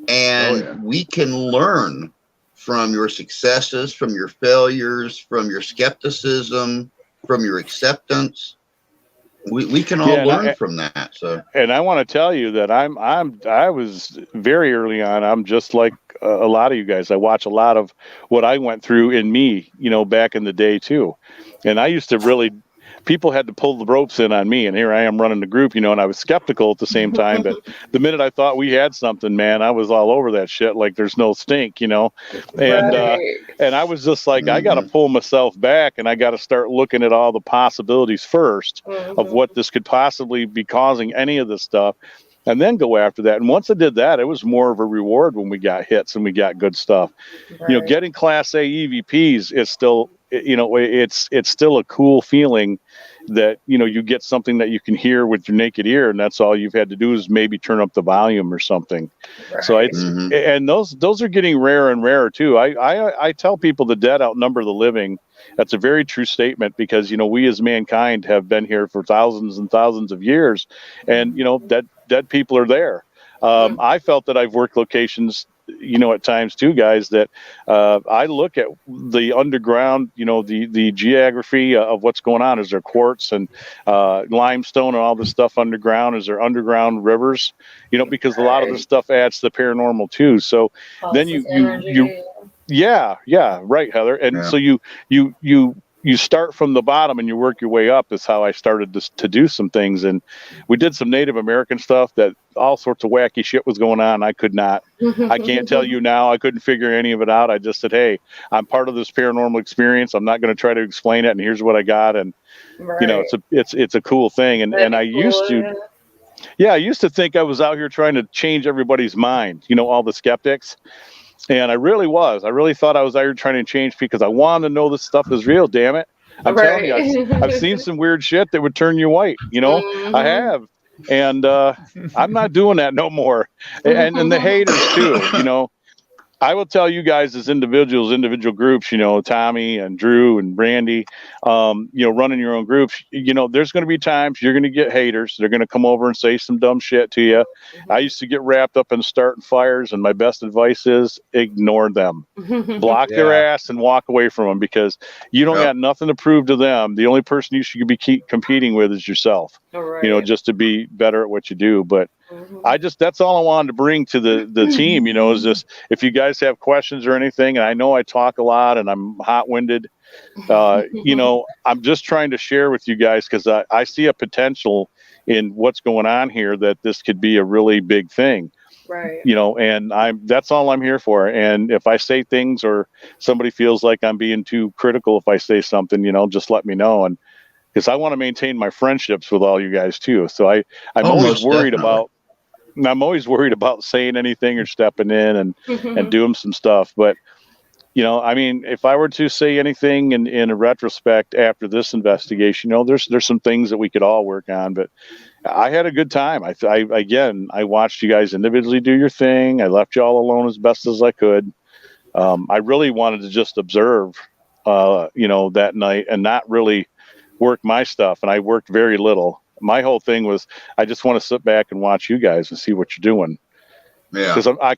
And we can learn from your successes, from your failures, from your skepticism, from your acceptance. We can all learn from that. So, and I want to tell you that I was very early on. I'm just like a lot of you guys. I watch a lot of what I went through in me, back in the day too. And I used to really, people had to pull the ropes in on me, and here I am running the group, and I was skeptical at the same time. But the minute I thought we had something, man, I was all over that shit like there's no stink, and and I was just like, I got to pull myself back, and I got to start looking at all the possibilities first of what this could possibly be causing, any of this stuff, and then go after that. And once I did that, it was more of a reward when we got hits and we got good stuff. Getting Class A EVPs is still, it's still a cool feeling that you get something that you can hear with your naked ear, and that's all you've had to do is maybe turn up the volume or something. So it's and those are getting rarer and rarer too. I tell people the dead outnumber the living. That's a very true statement, because we as mankind have been here for thousands and thousands of years, and dead people are there. I felt that I've worked locations, at times too, guys, that I look at the underground, the geography of what's going on. Is there quartz and limestone and all this stuff underground? Is there underground rivers? Because a lot of this stuff adds to the paranormal too. So then you right, Heather. And so you start from the bottom and you work your way up. Is how I started to do some things. And we did some Native American stuff that all sorts of wacky shit was going on. I can't tell you now. I couldn't figure any of it out. I just said, hey, I'm part of this paranormal experience. I'm not going to try to explain it. And here's what I got. And, it's a cool thing. And I used to think I was out here trying to change everybody's mind, all the skeptics. And I really was. I really thought I was out here trying to change, because I wanted to know this stuff is real, damn it. I'm telling you, Right. I've seen some weird shit that would turn you white. You know, I have, and I'm not doing that no more. And the haters too. You know, I will tell you guys as individuals, individual groups, you know, Tommy and Drew and Brandy, you know, running your own groups, you know, there's going to be times you're going to get haters. They're going to come over and say some dumb shit to you. I used to get wrapped up in starting fires, and my best advice is ignore them. Block their Yeah. ass and walk away from them, because you don't got nothing to prove to them. The only person you should be competing with is yourself, Right. you know, just to be better at what you do. But that's all I wanted to bring to the team, you know, is this, if you guys have questions or anything, and I know I talk a lot and I'm hot-winded, you know, I'm just trying to share with you guys, because I see a potential in what's going on here, that this could be a really big thing. Right. You know, and that's all I'm here for. And if I say things, or somebody feels like I'm being too critical if I say something, you know, just let me know. And because I want to maintain my friendships with all you guys too. So I'm always worried about saying anything or stepping in and doing some stuff. But, you know, I mean, if I were to say anything in a retrospect after this investigation, you know, there's some things that we could all work on. But I had a good time. I watched you guys individually do your thing. I left you all alone as best as I could. I really wanted to just observe, you know, that night, and not really work my stuff. And I worked very little. My whole thing was, I just want to sit back and watch you guys and see what you're doing. Yeah. Because I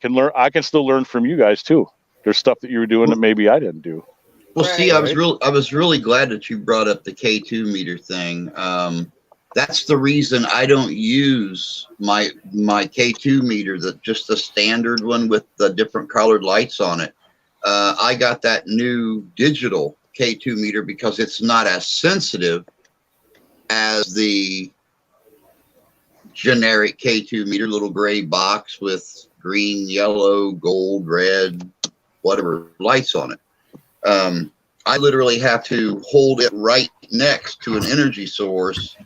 can still learn from you guys too. There's stuff that you were doing that maybe I didn't do. Well, see, I was really glad that you brought up the K2 meter thing. That's the reason I don't use my K2 meter, just the standard one with the different colored lights on it. I got that new digital K2 meter because it's not as sensitive as the generic K2 meter, little gray box with green, yellow, gold, red, whatever lights on it. I literally have to hold it right next to an energy source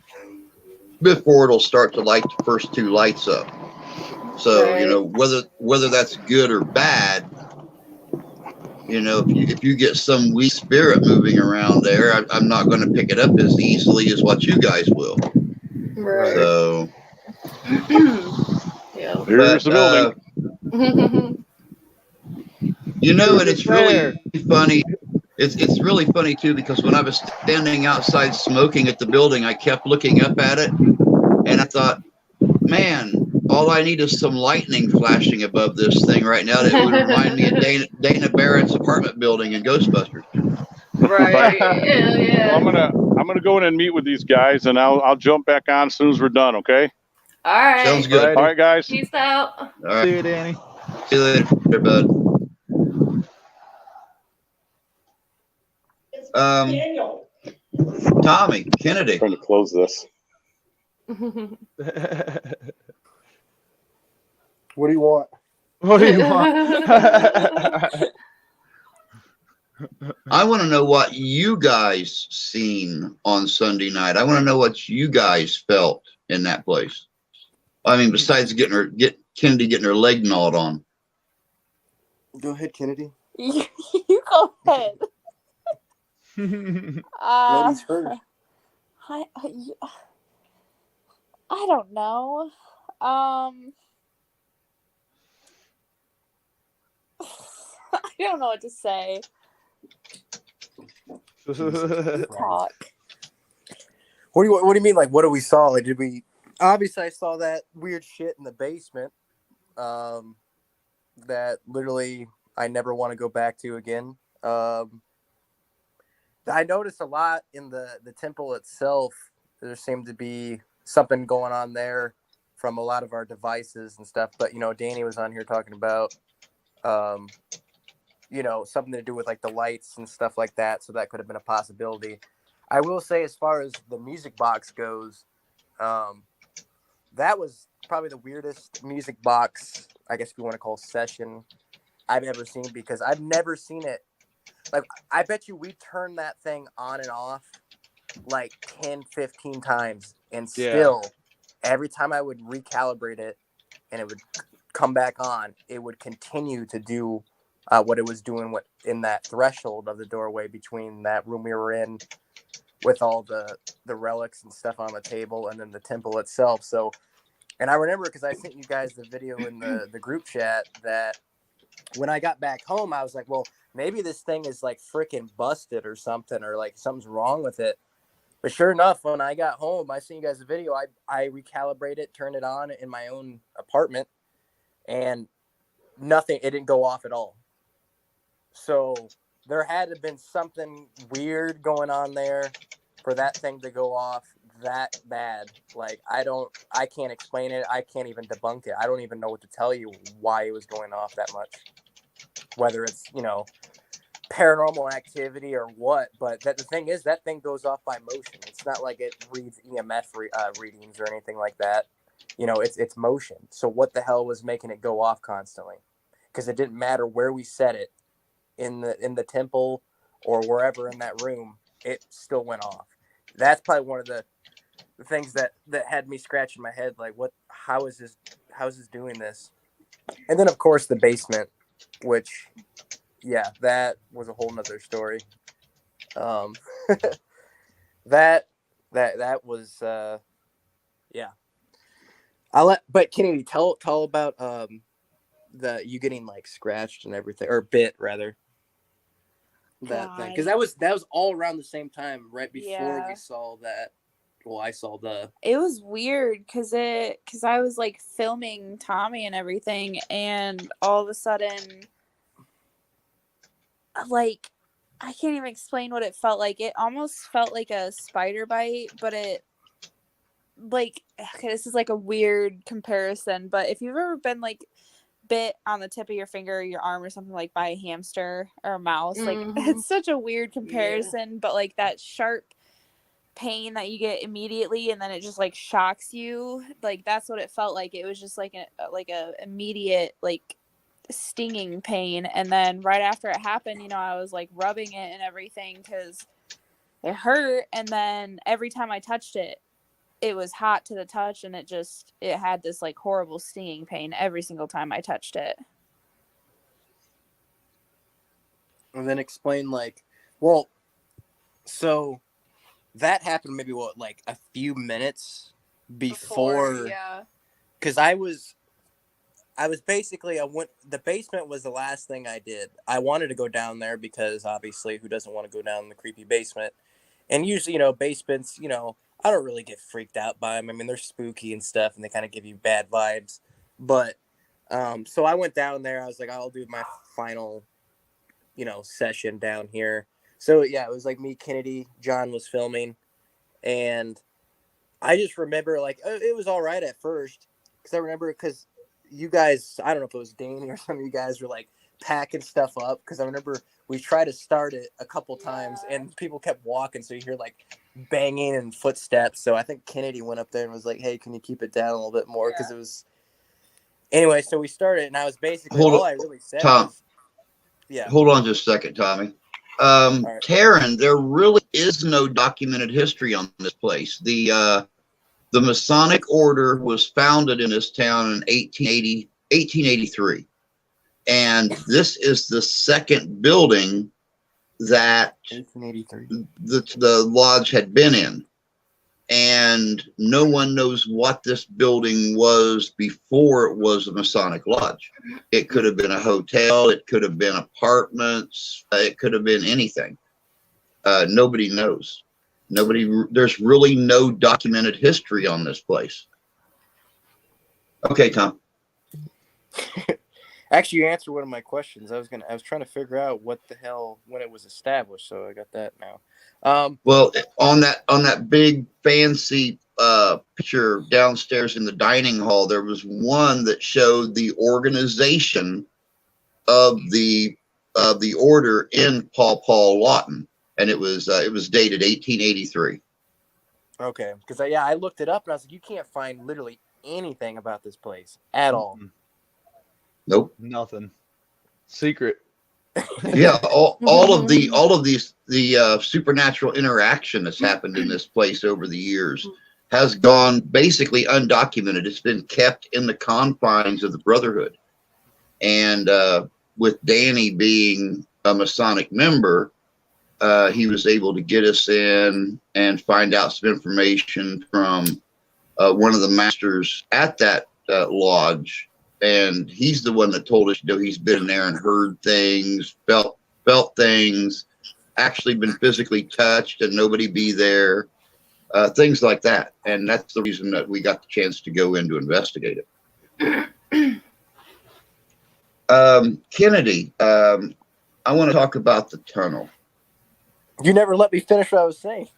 before it'll start to light the first two lights up. So, you know, whether that's good or bad, you know, if you get some weak spirit moving around there, I'm not going to pick it up as easily as what you guys will. Right. So, yeah. Here's the building. You know, and it's really funny. It's really funny too, because when I was standing outside smoking at the building, I kept looking up at it, and I thought, man, all I need is some lightning flashing above this thing right now that would remind me of Dana Barrett's apartment building in Ghostbusters. Right. Yeah. Well, I'm gonna go in and meet with these guys, and I'll jump back on as soon as we're done. Okay. All right. Sounds good. All right, guys. Peace out. All right. See you, Danny. See you later, bud. Tommy Kennedy. I'm trying to close this. What do you want? What do you want? I want to know what you guys seen on Sunday night. I want to know what you guys felt in that place. I mean, besides Kennedy getting her leg gnawed on. Go ahead, Kennedy. You go ahead. Ladies first. I don't know. I don't know what to say. Talk. What do you mean? Like, what do we saw? Like, did we? Obviously, I saw that weird shit in the basement. That literally I never want to go back to again. I noticed a lot in the temple itself. There seemed to be something going on there from a lot of our devices and stuff. But, you know, Danny was on here talking about, you know, something to do with like the lights and stuff like that. So that could have been a possibility. I will say, as far as the music box goes, that was probably the weirdest music box, I guess if you want to call session, I've ever seen, because I've never seen it. Like, I bet you we turned that thing on and off like 10, 15 times. And still, every time I would recalibrate it and it would come back on, it would continue to do what it was doing in that threshold of the doorway between that room we were in with all the relics and stuff on the table, and then the temple itself. So, and I remember because I sent you guys the video in the group chat that when I got back home, I was like, well, maybe this thing is like freaking busted or something, or like something's wrong with it. But sure enough, when I got home, I sent you guys a video. I recalibrated it, turned it on in my own apartment, and nothing. It didn't go off at all. So there had to have been something weird going on there for that thing to go off that bad. Like, I can't explain it. I can't even debunk it. I don't even know what to tell you why it was going off that much. Whether it's, paranormal activity or what, but the thing is, that thing goes off by motion. It's not like it reads EMF readings or anything like that. It's motion. So what the hell was making it go off constantly? Because it didn't matter where we set it in the temple or wherever in that room, it still went off. That's probably one of the things that had me scratching my head, like, how is this doing this? And then of course the basement, which, yeah, that was a whole nother story. That was yeah. But Kennedy, tell about you getting like scratched and everything, or bit rather. That thing, because that was all around the same time, right before we saw that. Well, I saw it was weird because I was like filming Tommy and everything, and all of a sudden, like, I can't even explain what it felt like. It almost felt like a spider bite, but it, like, okay, this is like a weird comparison, but if you've ever been like bit on the tip of your finger or your arm or something, like by a hamster or a mouse, like, it's such a weird comparison, but like that sharp pain that you get immediately and then it just like shocks you, like that's what it felt like. It was just like a immediate like stinging pain, and then right after it happened, I was like rubbing it and everything because it hurt, and then every time I touched it, it was hot to the touch, and it had this like horrible stinging pain every single time I touched it. And then explain, like, well, so that happened maybe like a few minutes before, yeah. Because I was basically, the basement was the last thing I did. I wanted to go down there because obviously who doesn't want to go down the creepy basement? And usually, basements, I don't really get freaked out by them. I mean, they're spooky and stuff, and they kind of give you bad vibes. But, so I went down there. I was like, I'll do my final, session down here. So, yeah, it was like me, Kennedy, John was filming. And I just remember, like, it was all right at first. Because you guys, I don't know if it was Danny or some of you guys were, like, packing stuff up. Because I remember we tried to start it a couple times, and people kept walking. So you hear, like, banging and footsteps. So I think Kennedy went up there and was like, hey, can you keep it down a little bit more? Because it was... Anyway, so we started, and I was basically... I really said Tom. was... Yeah. Hold on just a second, Tommy. Right. Karen, there really is no documented history on this place. The Masonic order was founded in this town in 1883. And this is the second building that 1883. the lodge had been in. And no one knows what this building was before it was a Masonic lodge. It could have been a hotel. It could have been apartments. It could have been anything. Nobody knows. There's really no documented history on this place. Okay, Tom. Actually, you answered one of my questions. I was trying to figure out what the hell when it was established, so I got that now. Well, on that big fancy picture downstairs in the dining hall, there was one that showed the organization of the order in Paw-Lawton, and it was dated 1883. Okay, because I looked it up and I was like, you can't find literally anything about this place at all. Nope, nothing. Secret. Yeah, all of the supernatural interaction that's happened in this place over the years has gone basically undocumented. It's been kept in the confines of the Brotherhood, and with Danny being a Masonic member, he was able to get us in and find out some information from one of the masters at that lodge. And he's the one that told us, he's been there and heard things, felt things, actually been physically touched and nobody be there, things like that. And that's the reason that we got the chance to go in to investigate it. Kennedy, I want to talk about the tunnel. You never let me finish what I was saying.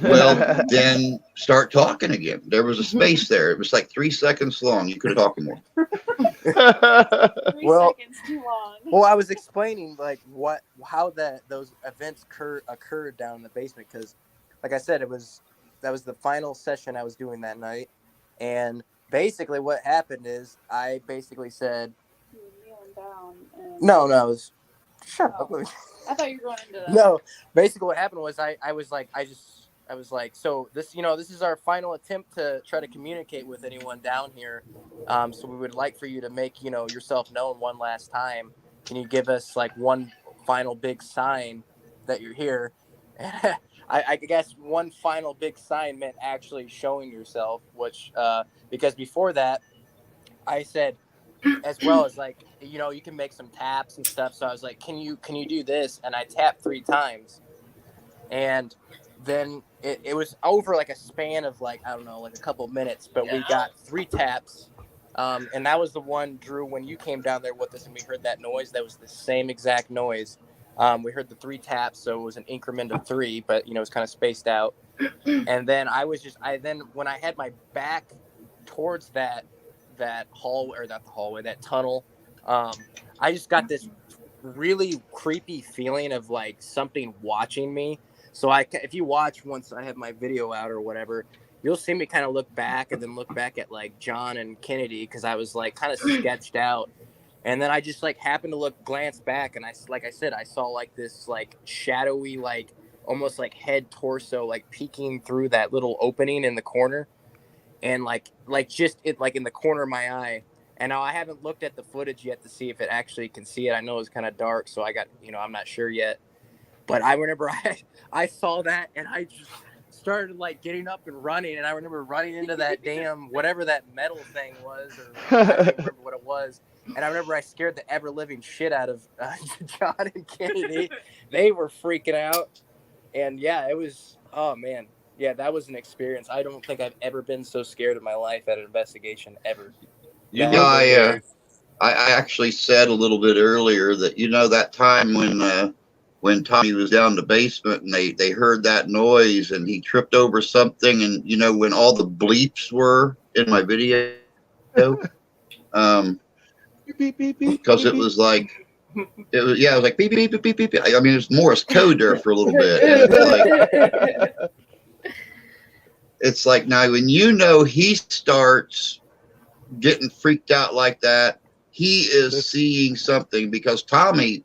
Well, then start talking again. There was a space there. It was like 3 seconds long. You could have talked more. 3 seconds too long. Well, I was explaining like how those events occurred down in the basement, because, like I said, that was the final session I was doing that night, and basically what happened is I basically said, You were kneeling down. And... No, it was. Shut up. I thought you were going into that. No, basically what happened was I was like, so this is our final attempt to try to communicate with anyone down here. So we would like for you to make, yourself known one last time. Can you give us like one final big sign that you're here? And I guess one final big sign meant actually showing yourself, which, because before that I said, as well as like, you can make some taps and stuff. So I was like, can you do this? And I tapped 3 times, and then it was over like a span of like, I don't know, like a couple minutes, but we got 3 taps. And that was the one, Drew, when you came down there with us and we heard that noise, that was the same exact noise. We heard the 3 taps. So it was an increment of 3, but it was kind of spaced out. And then when I had my back towards that tunnel, I just got this really creepy feeling of like something watching me. So if you watch, once I have my video out or whatever, you'll see me kind of look back and then look back at like John and Kennedy, because I was like kind of sketched out. And then I just like happened to glance back, and I saw like this like shadowy, like almost like head torso like peeking through that little opening in the corner. And like just it like in the corner of my eye. And now I haven't looked at the footage yet to see if it actually can see it. I know it's kind of dark, so I'm not sure yet. But I remember I saw that, and I just started like getting up and running. And I remember running into that damn whatever that metal thing was, or I don't even remember what it was. And I remember I scared the ever living shit out of John and Kennedy. They were freaking out, and yeah, it was. Oh man. Yeah, that was an experience. I don't think I've ever been so scared in my life at an investigation ever. I actually said a little bit earlier that that time when Tommy was down in the basement and they heard that noise and he tripped over something, and when all the bleeps were in my video, because it was like it was like beep beep beep beep beep. I mean, it's Morse code there for a little bit. And it's like now when he starts getting freaked out like that, he is seeing something, because Tommy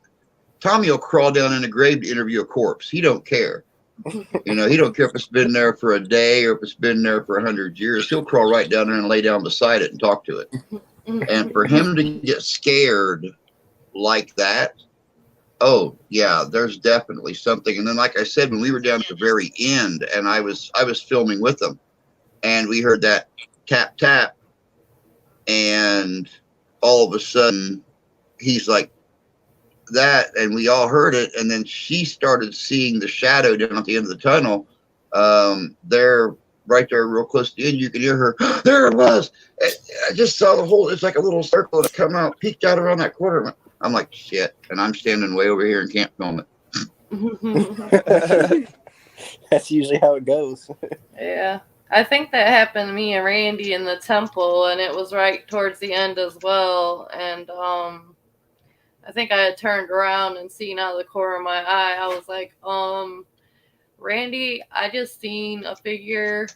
will crawl down in a grave to interview a corpse. He don't care. He don't care if it's been there for a day or if it's been there for 100 years. He'll crawl right down there and lay down beside it and talk to it. And for him to get scared like that, oh yeah, there's definitely something. And then, like I said, when we were down at the very end, and I was filming with them, and we heard that tap tap, and all of a sudden he's like that, and we all heard it, and then she started seeing the shadow down at the end of the tunnel. There, right there, real close to the end, you could hear her. There it was. I just saw the whole. It's like a little circle that come out, peeked out around that corner. I'm like, shit, and I'm standing way over here and can't film it. That's usually how it goes. Yeah. I think that happened to me and Randy in the temple, and it was right towards the end as well. And I think I had turned around and seen out of the corner of my eye. I was like, Randy, I just seen a figure,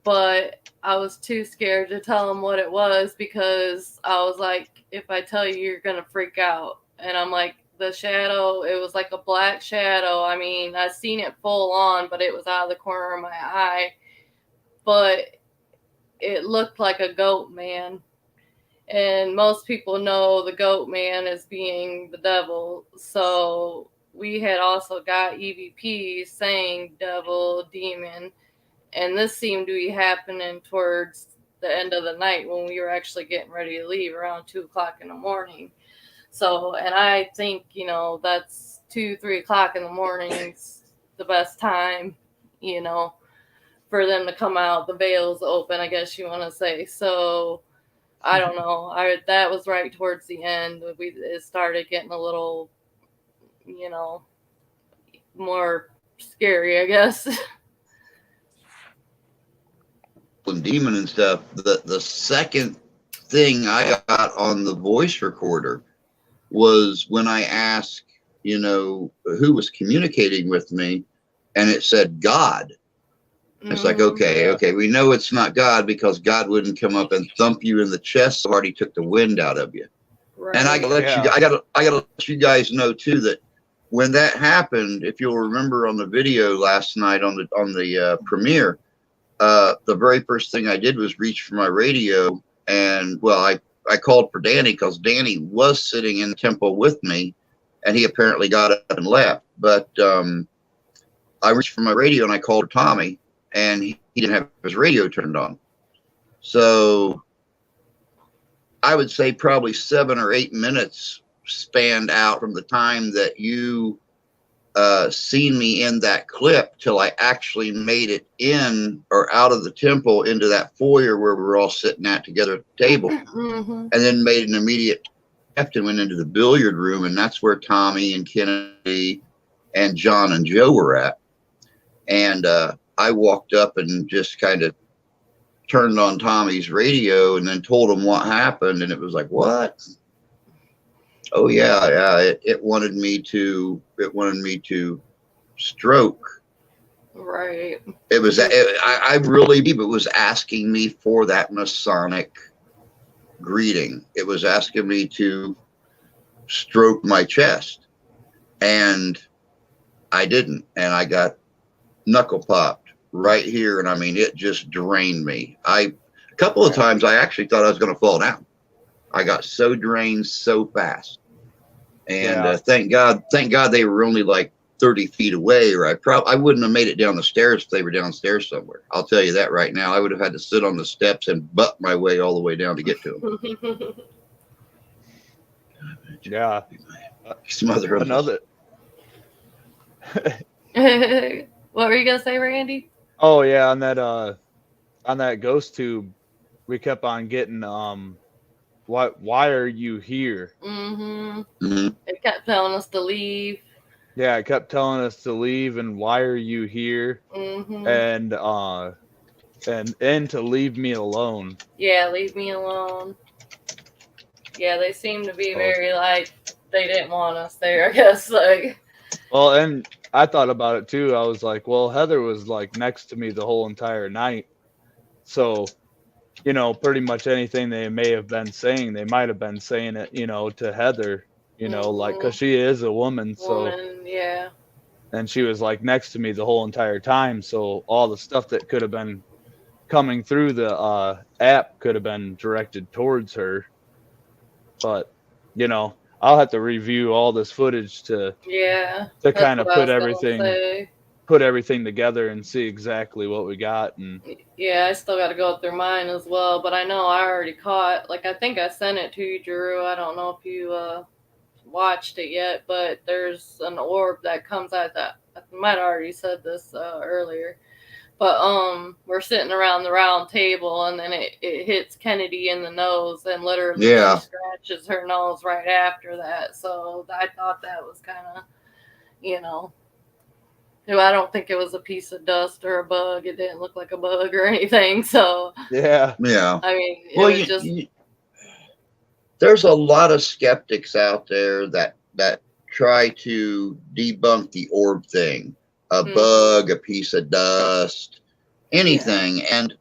but I was too scared to tell him what it was, because I was like, if I tell you, you're going to freak out. And I'm like, the shadow, it was like a black shadow. I mean, I seen it full on, but it was out of the corner of my eye. But it looked like a goat man. And most people know the goat man as being the devil. So we had also got EVPs saying devil, demon, and this seemed to be happening towards the end of the night when we were actually getting ready to leave around 2:00 in the morning. So, and I think, you know, that's 2-3 o'clock in the morning is the best time, you know, for them to come out. The veil's open, I guess you want to say. So I don't know. That was right towards the end. It started getting a little, you know, more scary, I guess. And demon and stuff. The second thing I got on the voice recorder was when I asked, you know, who was communicating with me, and it said God. It's like, okay, we know it's not God, because God wouldn't come up and thump you in the chest so hard he took the wind out of you. Right. And I gotta let you guys know too that when that happened, if you'll remember on the video last night on the premiere, the very first thing I did was reach for my radio, and well, I called for Danny, because Danny was sitting in the temple with me, and he apparently got up and left. But I reached for my radio and I called for Tommy, and he didn't have his radio turned on. So I would say probably 7 or 8 minutes spanned out from the time that you seen me in that clip till I actually made it in or out of the temple into that foyer where we were all sitting at together at the table, and then made an immediate left and went into the billiard room, and that's where Tommy and Kennedy and John and Joe were at. And I walked up and just kind of turned on Tommy's radio and then told him what happened, and it was like, what? Oh yeah, it wanted me to stroke. Right. It was I really believe it was asking me for that Masonic greeting. It was asking me to stroke my chest, and I didn't, and I got knuckle popped right here, and I mean, it just drained me. A couple of times I actually thought I was going to fall down. I got so drained so fast. And thank God they were only like 30 feet away, or I wouldn't have made it down the stairs if they were downstairs somewhere. I'll tell you that right now. I would have had to sit on the steps and butt my way all the way down to get to them. Yeah. Smother another. What were you gonna say, Randy? Oh yeah, on that ghost tube, we kept on getting why are you here? It kept telling us to leave. Yeah, it kept telling us to leave, and why are you here? And to leave me alone. Yeah, leave me alone. Yeah, they seem to be very like they didn't want us there, I guess. Like, well, and I thought about it too. I was like, well, Heather was like next to me the whole entire night, so you know, pretty much anything they may have been saying, they might have been saying it, you know, to Heather, you know, like, because she is a woman, so yeah. And she was like next to me the whole entire time, so all the stuff that could have been coming through the app could have been directed towards her. But you know, I'll have to review all this footage to kind of put everything together and see exactly what we got. And yeah, I still got to go through mine as well, but I know I already caught, like, I think I sent it to you, Drew. I don't know if you watched it yet, but there's an orb that comes out that I might have already said this earlier, but we're sitting around the round table, and then it hits Kennedy in the nose and literally scratches her nose right after that. So I thought that was kind of, you know, I don't think it was a piece of dust or a bug. It didn't look like a bug or anything. So yeah. I mean, it was just. There's a lot of skeptics out there that try to debunk the orb thing, a bug, a piece of dust, anything. Yeah. And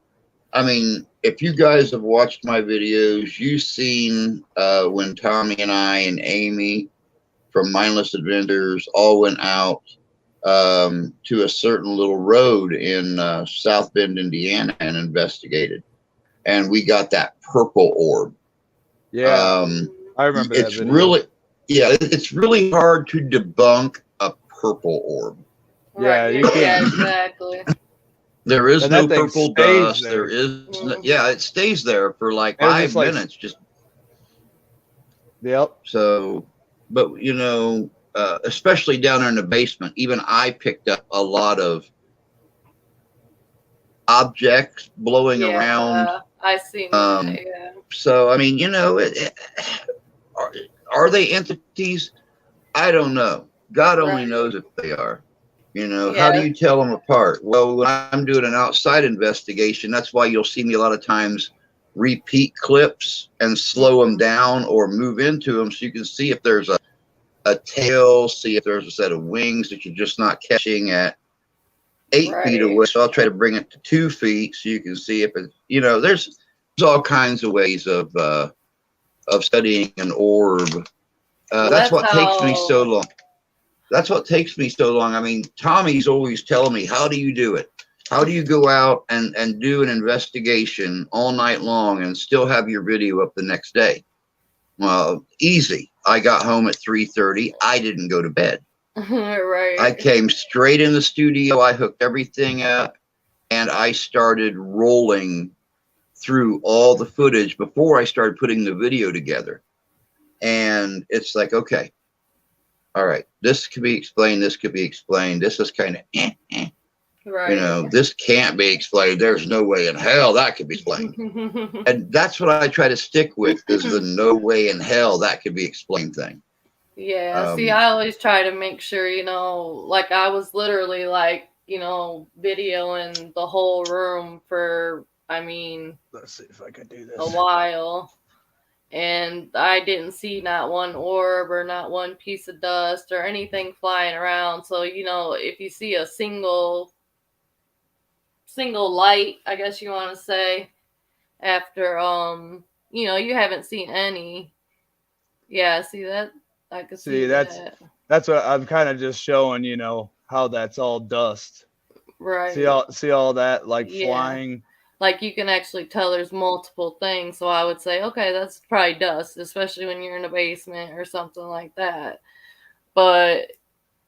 I mean, if you guys have watched my videos, you've seen when Tommy and I and Amy from Mindless Adventures all went out to a certain little road in South Bend, Indiana, and investigated, and we got that purple orb. Yeah, I remember it's that video. It's really hard to debunk a purple orb. Yeah, Right. you can't. Yeah, exactly. There is And no that thing purple stays dust. there. There is, yeah, it stays there for like It was 5 just like- minutes. Just Yep. so, but you know, especially down there in the basement, even I picked up a lot of objects blowing around. I seen that. Yeah. So I mean, you know, are they entities? I don't know. God only Right. knows if they are. You know, Yeah. how do you tell them apart? Well, when I'm doing an outside investigation, that's why you'll see me a lot of times repeat clips and slow them down or move into them so you can see if there's a tail, see if there's a set of wings that you're just not catching at 8 feet away. So I'll try to bring it to 2 feet so you can see if it, you know, there's all kinds of ways of studying an orb. That's what takes me so long. That's what takes me so long. I mean, Tommy's always telling me, how do you do it? How do you go out and do an investigation all night long and still have your video up the next day? Well, easy. I got home at 3:30. I didn't go to bed. Right. I came straight in the studio. I hooked everything up and I started rolling through all the footage before I started putting the video together. And it's like, okay, all right, this could be explained. This could be explained. This is kind of, Right. you know, this can't be explained. There's no way in hell that could be explained. And that's what I try to stick with is the no way in hell that could be explained thing. Yeah, see, I always try to make sure, you know, like I was literally like, you know, videoing the whole room for, I mean, let's see if I can do this. A while. And I didn't see not one orb or not one piece of dust or anything flying around. So, you know, if you see a single light, I guess you want to say, after, you know, you haven't seen any. Yeah, see that? I can see that. That's what I'm kind of just showing, you know, how that's all dust. Right. See all that like flying. Like you can actually tell there's multiple things. So I would say, okay, that's probably dust, especially when you're in a basement or something like that. But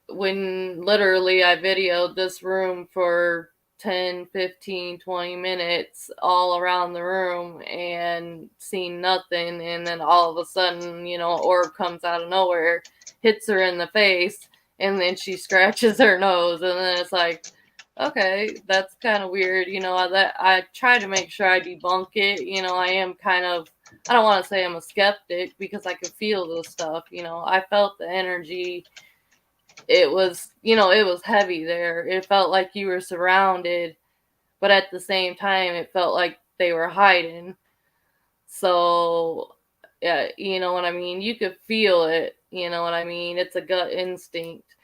when literally I videoed this room for 10, 15, 20 minutes all around the room and seen nothing. And then all of a sudden, you know, orb comes out of nowhere, hits her in the face, and then she scratches her nose. And then it's like, okay, that's kind of weird. You know, that I try to make sure I debunk it. You know, I am kind of, I don't want to say I'm a skeptic because I can feel this stuff. You know, I felt the energy. It was, you know, it was heavy there. It felt like you were surrounded, but at the same time, it felt like they were hiding. So, yeah, you know what I mean? You could feel it. You know what I mean? It's a gut instinct.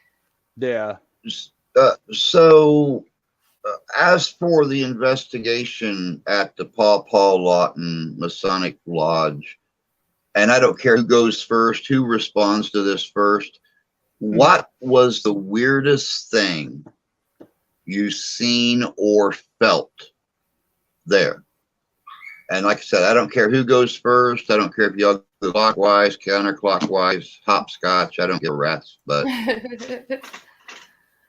Yeah. So, as for the investigation at the Paw-Lawton Masonic Lodge, and I don't care who goes first, who responds to this first, what was the weirdest thing you've seen or felt there? And like I said, I don't care who goes first. I don't care if y'all go clockwise, counterclockwise, hopscotch. I don't give a rat's, but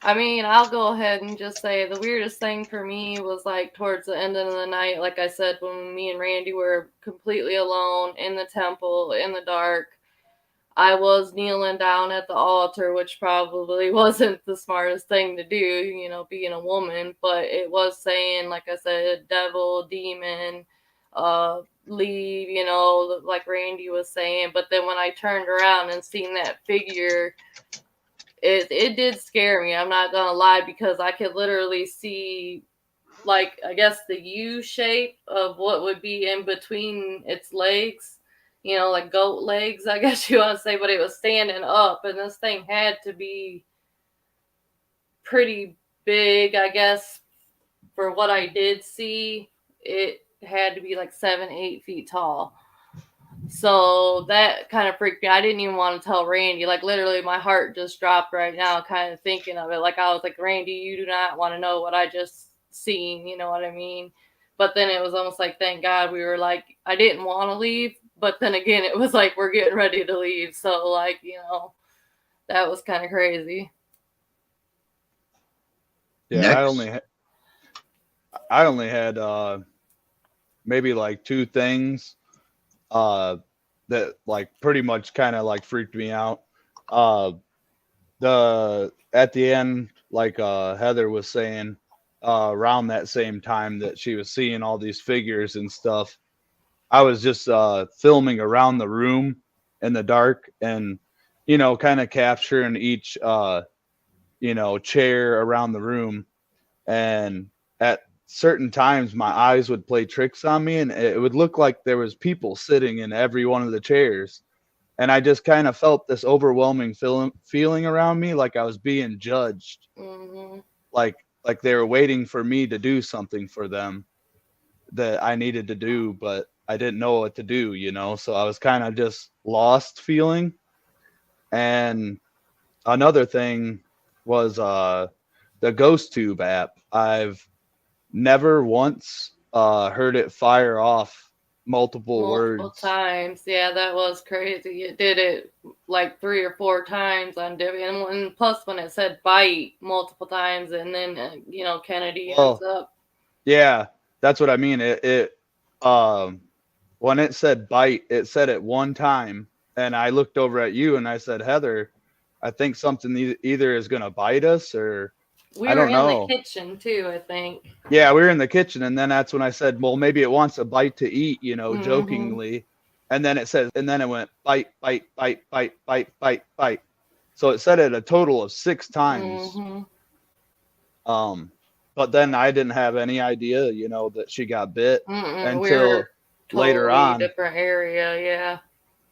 I mean, I'll go ahead and just say the weirdest thing for me was like towards the end of the night, like I said, when me and Randy were completely alone in the temple in the dark. I was kneeling down at the altar, which probably wasn't the smartest thing to do, you know, being a woman, but it was saying, like I said, devil, demon, leave, you know, like Randy was saying. But then when I turned around and seen that figure, it did scare me. I'm not gonna lie, because I could literally see, like, I guess the U shape of what would be in between its legs, you know, like goat legs, I guess you want to say, but it was standing up, and this thing had to be pretty big, I guess, for what I did see. It had to be like 7-8 feet tall. So that kind of freaked me. I didn't even want to tell Randy. Like, literally, my heart just dropped right now, kind of thinking of it. Like, I was like, Randy, you do not want to know what I just seen. You know what I mean? But then it was almost like, thank God we were like, I didn't want to leave. But then again, it was like, we're getting ready to leave. So, like, you know, that was kind of crazy. Yeah, Next. I only had maybe like two things that like pretty much kind of like freaked me out. Uh, the at the end, like Heather was saying, around that same time that she was seeing all these figures and stuff, I was just filming around the room in the dark and kind of capturing each chair around the room. And at certain times my eyes would play tricks on me and it would look like there was people sitting in every one of the chairs, and I just kind of felt this overwhelming feeling around me, like I was being judged, Mm-hmm. like they were waiting for me to do something for them that I needed to do, but I didn't know what to do, so I was kind of just lost feeling. And another thing was the ghost tube app. I've never once heard it fire off multiple Multiple words. times. Yeah, that was crazy. It did it like 3 or 4 times on Debbie. And plus when it said bite multiple times and then, Kennedy ends Well, up. yeah, that's what I mean. Um, when it said bite, it said it one time, and I looked over at you and I said, Heather, I think something either is going to bite us or We I were don't in the know. kitchen too, I think. Yeah, we were in the kitchen, and then that's when I said, well, maybe it wants a bite to eat, Mm-hmm. jokingly. And then it went bite, bite, bite, bite, bite, bite, bite. So it said it a total of 6 times. Mm-hmm. But then I didn't have any idea, that she got bit until We're later totally on. different area, yeah.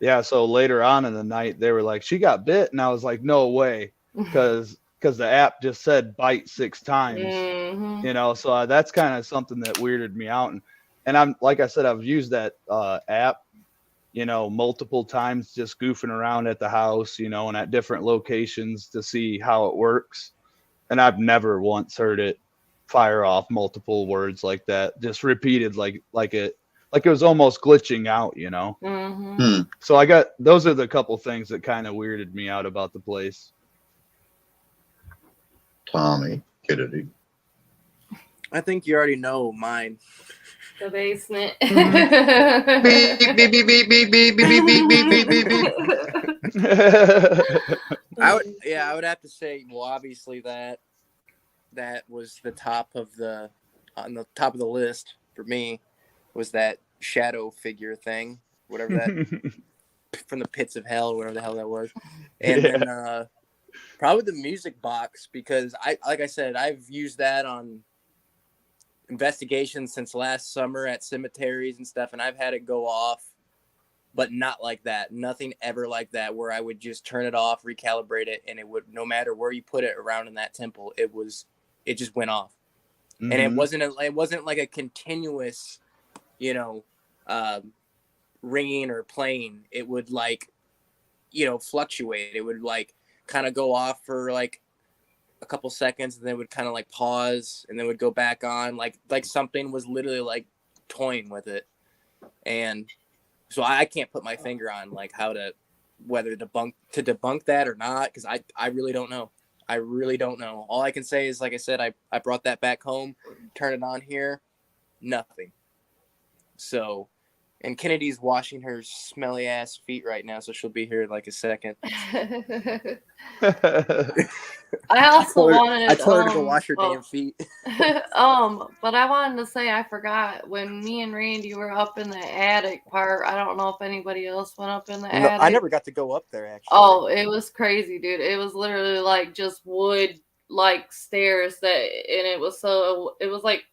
Yeah, so later on in the night, they were like, she got bit, and I was like, no way, because the app just said bite 6 times. Mm-hmm. So that's kind of something that weirded me out, and I'm like I said, I've used that app, multiple times, just goofing around at the house, and at different locations to see how it works, and I've never once heard it fire off multiple words like that, just repeated like it was almost glitching out, Mm-hmm. So those are the couple things that kind of weirded me out about the place. Tommy Kennedy. I think you already know mine. The basement. Beep, beep, beep, beep, beep, beep, beep, beep, beep, beep, beep, beep. I would have to say, well, obviously that was the top of the list for me, was that shadow figure thing, whatever that from the pits of hell, whatever the hell that was. And then probably the music box, because like I said, I've used that on investigations since last summer at cemeteries and stuff, and I've had it go off, but not like that. Nothing ever like that, where I would just turn it off, recalibrate it, and it would, no matter where you put it around in that temple, it just went off. Mm-hmm. And it wasn't like a continuous, ringing or playing. It would fluctuate. It would kind of go off for a couple seconds, and then would kind of pause, and then would go back on, like something was literally toying with it. And so I can't put my finger on whether to debunk that or not, because I really don't know. I really don't know. All I can say is, like I said, I brought that back home, turned it on here, nothing. So, and Kennedy's washing her smelly ass feet right now, so she'll be here in a second. I also wanted. I told her to go wash her damn feet. But I wanted to say, I forgot, when me and Randy were up in the attic part. I don't know if anybody else went up in the attic. I never got to go up there, actually. Oh, it was crazy, dude. It was literally just wood stairs and it was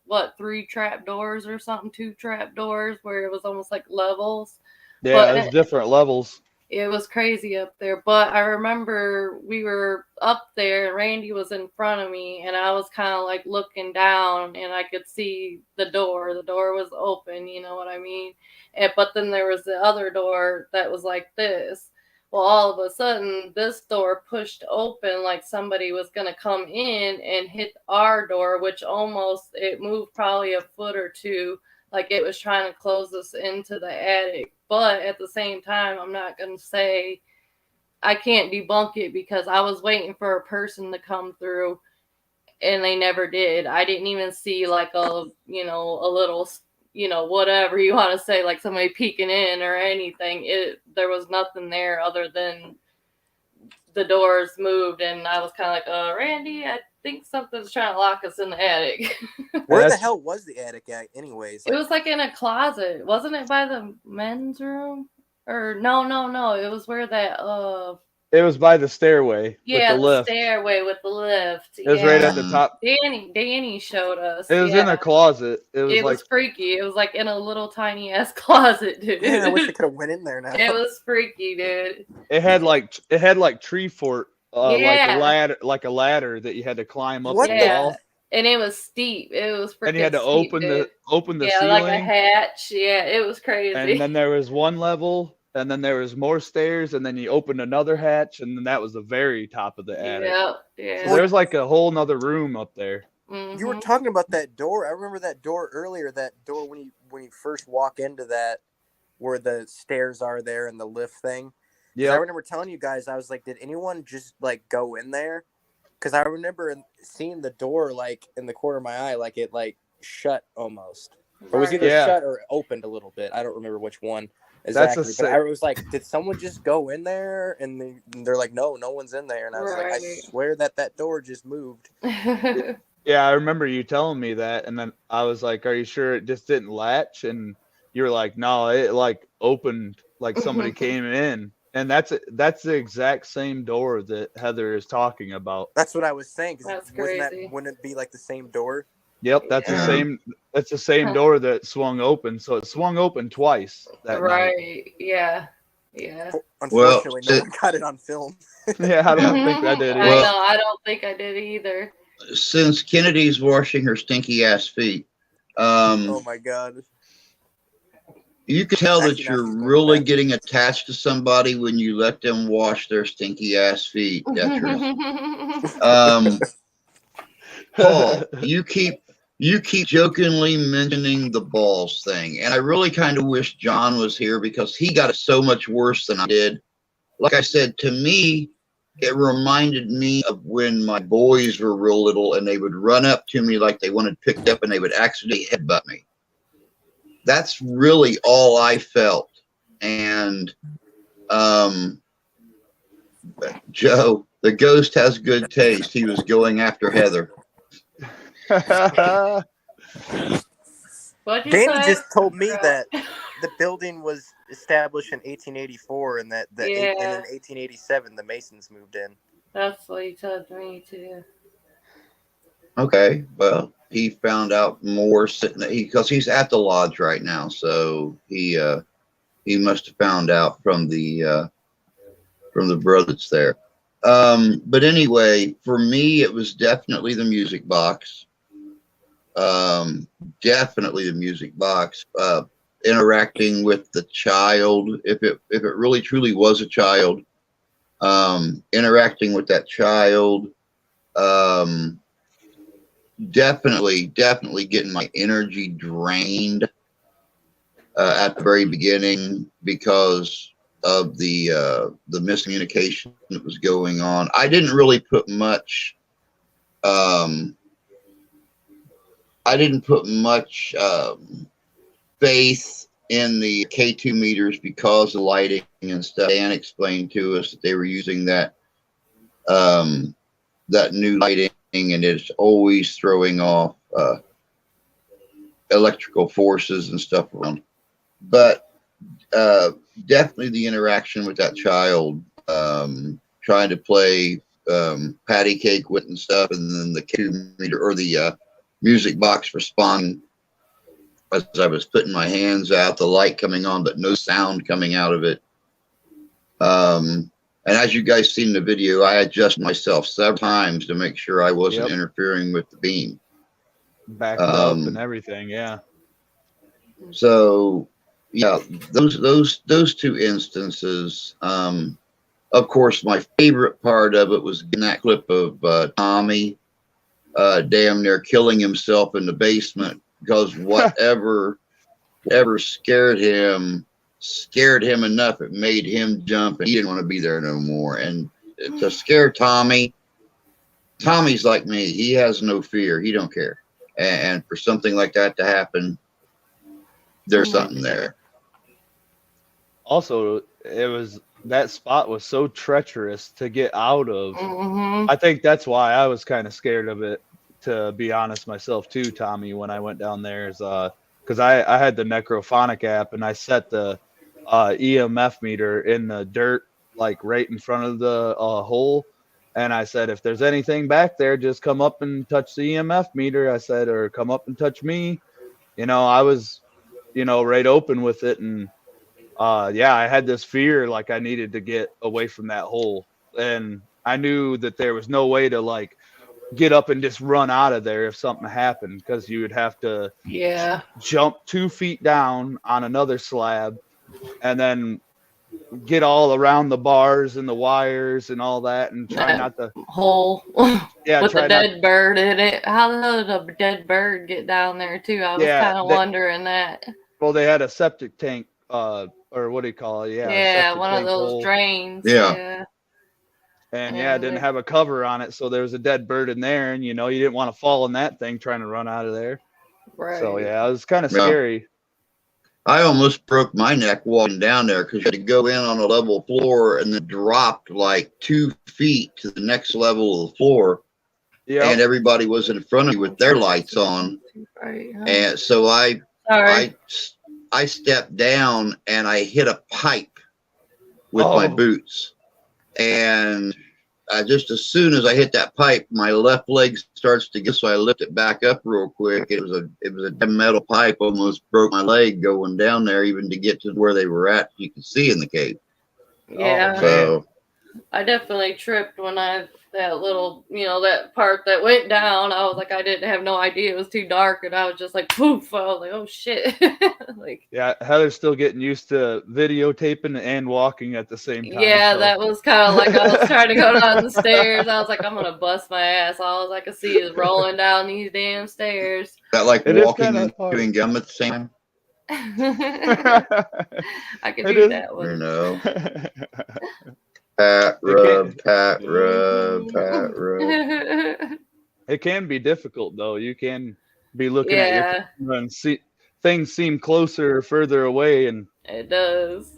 what, 3 trap doors or something, 2 trap doors, where it was almost like levels. Yeah, it was different levels. It was crazy up there. But I remember we were up there and Randy was in front of me, and I was kind of looking down, and I could see the door. The door was open, you know what I mean? But then there was the other door that was like this. Well, all of a sudden, this door pushed open like somebody was going to come in and hit our door, which it moved probably a foot or two, like it was trying to close us into the attic. But at the same time, I'm not going to say I can't debunk it, because I was waiting for a person to come through. and they never did. I didn't even see like a little, whatever you want to say, like somebody peeking in or anything. There was nothing there other than the doors moved, and I was kind of like, Randy, I think something's trying to lock us in the attic. Where the hell was the attic at, anyways? It was like in a closet. Wasn't it by the men's room? Or no. It was where that It was by the stairway. Yeah, with the lift. Stairway with the lift. It was right at the top. Danny showed us. It was in a closet. It was freaky. It was like in a little tiny ass closet, dude. Man, I wish I could have went in there now. It was freaky, dude. It had like tree fort, like a ladder that you had to climb up the wall. And it was steep. It was freaking. And you had to steep, open the ceiling. like a hatch. Yeah, it was crazy. And then there was one level, and then there was more stairs, and then you opened another hatch, and then that was the very top of the attic. Yeah. So there's like a whole nother room up there. Mm-hmm. You were talking about that door. I remember that door earlier. That door when you first walk into that, where the stairs are there and the lift thing. Yeah. I remember telling you guys, I was like, did anyone just like go in there? Because I remember seeing the door like in the corner of my eye, like it like shut almost. Or was either shut or opened a little bit. I don't remember which one exactly. But I was like, did someone just go in there? And they're like, no one's in there. And I was like, I swear that door just moved. Yeah, I remember you telling me that. And then I was like, are you sure it just didn't latch? And you were like, no, it like opened like somebody came in. And that's the exact same door that Heather is talking about. That's what I was saying. That's crazy. Wouldn't it be like the same door? Yep, that's the same. That's the same door that swung open. So it swung open twice that night. Yeah. Unfortunately, no one got it on film. Yeah, I don't think I did. I don't think I did either. Since Kennedy's washing her stinky ass feet, oh my God. You can tell that you're really getting attached to somebody when you let them wash their stinky ass feet. Paul, you keep jokingly mentioning the balls thing, and I really kind of wish John was here because he got it so much worse than I did. Like I said, to me, it reminded me of when my boys were real little and they would run up to me like they wanted picked up and they would accidentally headbutt me. That's really all I felt. And Joe, the ghost has good taste. He was going after Heather. Danny just told me that the building was established in 1884 and that and in 1887 the Masons moved in. That's what he told me too. Okay, well, he found out more because he's at the lodge right now, so he must have found out from the brother that's there. But anyway, for me, it was definitely the music box. Definitely the music box. Interacting with the child, if it really truly was a child, interacting with that child. Definitely getting my energy drained at the very beginning because of the miscommunication that was going on. I didn't really put much faith in the K2 meters because of lighting and stuff. Dan explained to us that they were using that new lighting, and it's always throwing off electrical forces and stuff around. But definitely the interaction with that child, trying to play patty cake with and stuff, and then the K2 meter or the music box responding as I was putting my hands out, the light coming on, but no sound coming out of it. And as you guys seen in the video, I adjusted myself several times to make sure I wasn't interfering with the beam. Backed up and everything, yeah. So, yeah, those two instances. Of course, my favorite part of it was getting that clip of Tommy damn near killing himself in the basement because whatever scared him enough, it made him jump, and he didn't want to be there no more. And to scare Tommy Tommy's like me. He has no fear. He don't care. And for something like that to happen, there's something there. Also, that spot was so treacherous to get out of. Mm-hmm. I think that's why I was kind of scared of it, to be honest myself too, Tommy, when I went down there, is because I had the Necrophonic app and I set the EMF meter in the dirt, like right in front of the hole. And I said, if there's anything back there, just come up and touch the EMF meter. I said, or come up and touch me. I was, right open with it. And I had this fear, like I needed to get away from that hole. And I knew that there was no way to like get up and just run out of there if something happened, because you would have to jump 2 feet down on another slab and then get all around the bars and the wires and all that, and try not to hole yeah with try the dead bird in it. How did a dead bird get down there too? I was kind of wondering that. Well, they had a septic tank, or what do you call it? Yeah, one of those drains. Yeah. And it didn't have a cover on it, so there was a dead bird in there, and you didn't want to fall in that thing trying to run out of there. Right. So it was kind of scary. I almost broke my neck walking down there, because you had to go in on a level floor and then dropped like 2 feet to the next level of the floor. Yeah. And everybody was in front of you with their lights on. Right. And so I stepped down and I hit a pipe with my boots. And just as soon as I hit that pipe, my left leg starts to get, so I lift it back up real quick. It was a metal pipe, almost broke my leg going down there, even to get to where they were at. You could see in the cave. Yeah. So I definitely tripped when that little, that part that went down. I was like, I didn't have no idea it was too dark, and I was just like, poof. I was like, oh shit. Heather's still getting used to videotaping and walking at the same time. Yeah, so. That was kind of like I was trying to go down the stairs. I was like, I'm gonna bust my ass. All I could see is rolling down these damn stairs. That like walking and chewing gum at the same time. I could do that one. Pat rub. It can be difficult, though. You can be looking at your camera and see things seem closer or further away, and it does.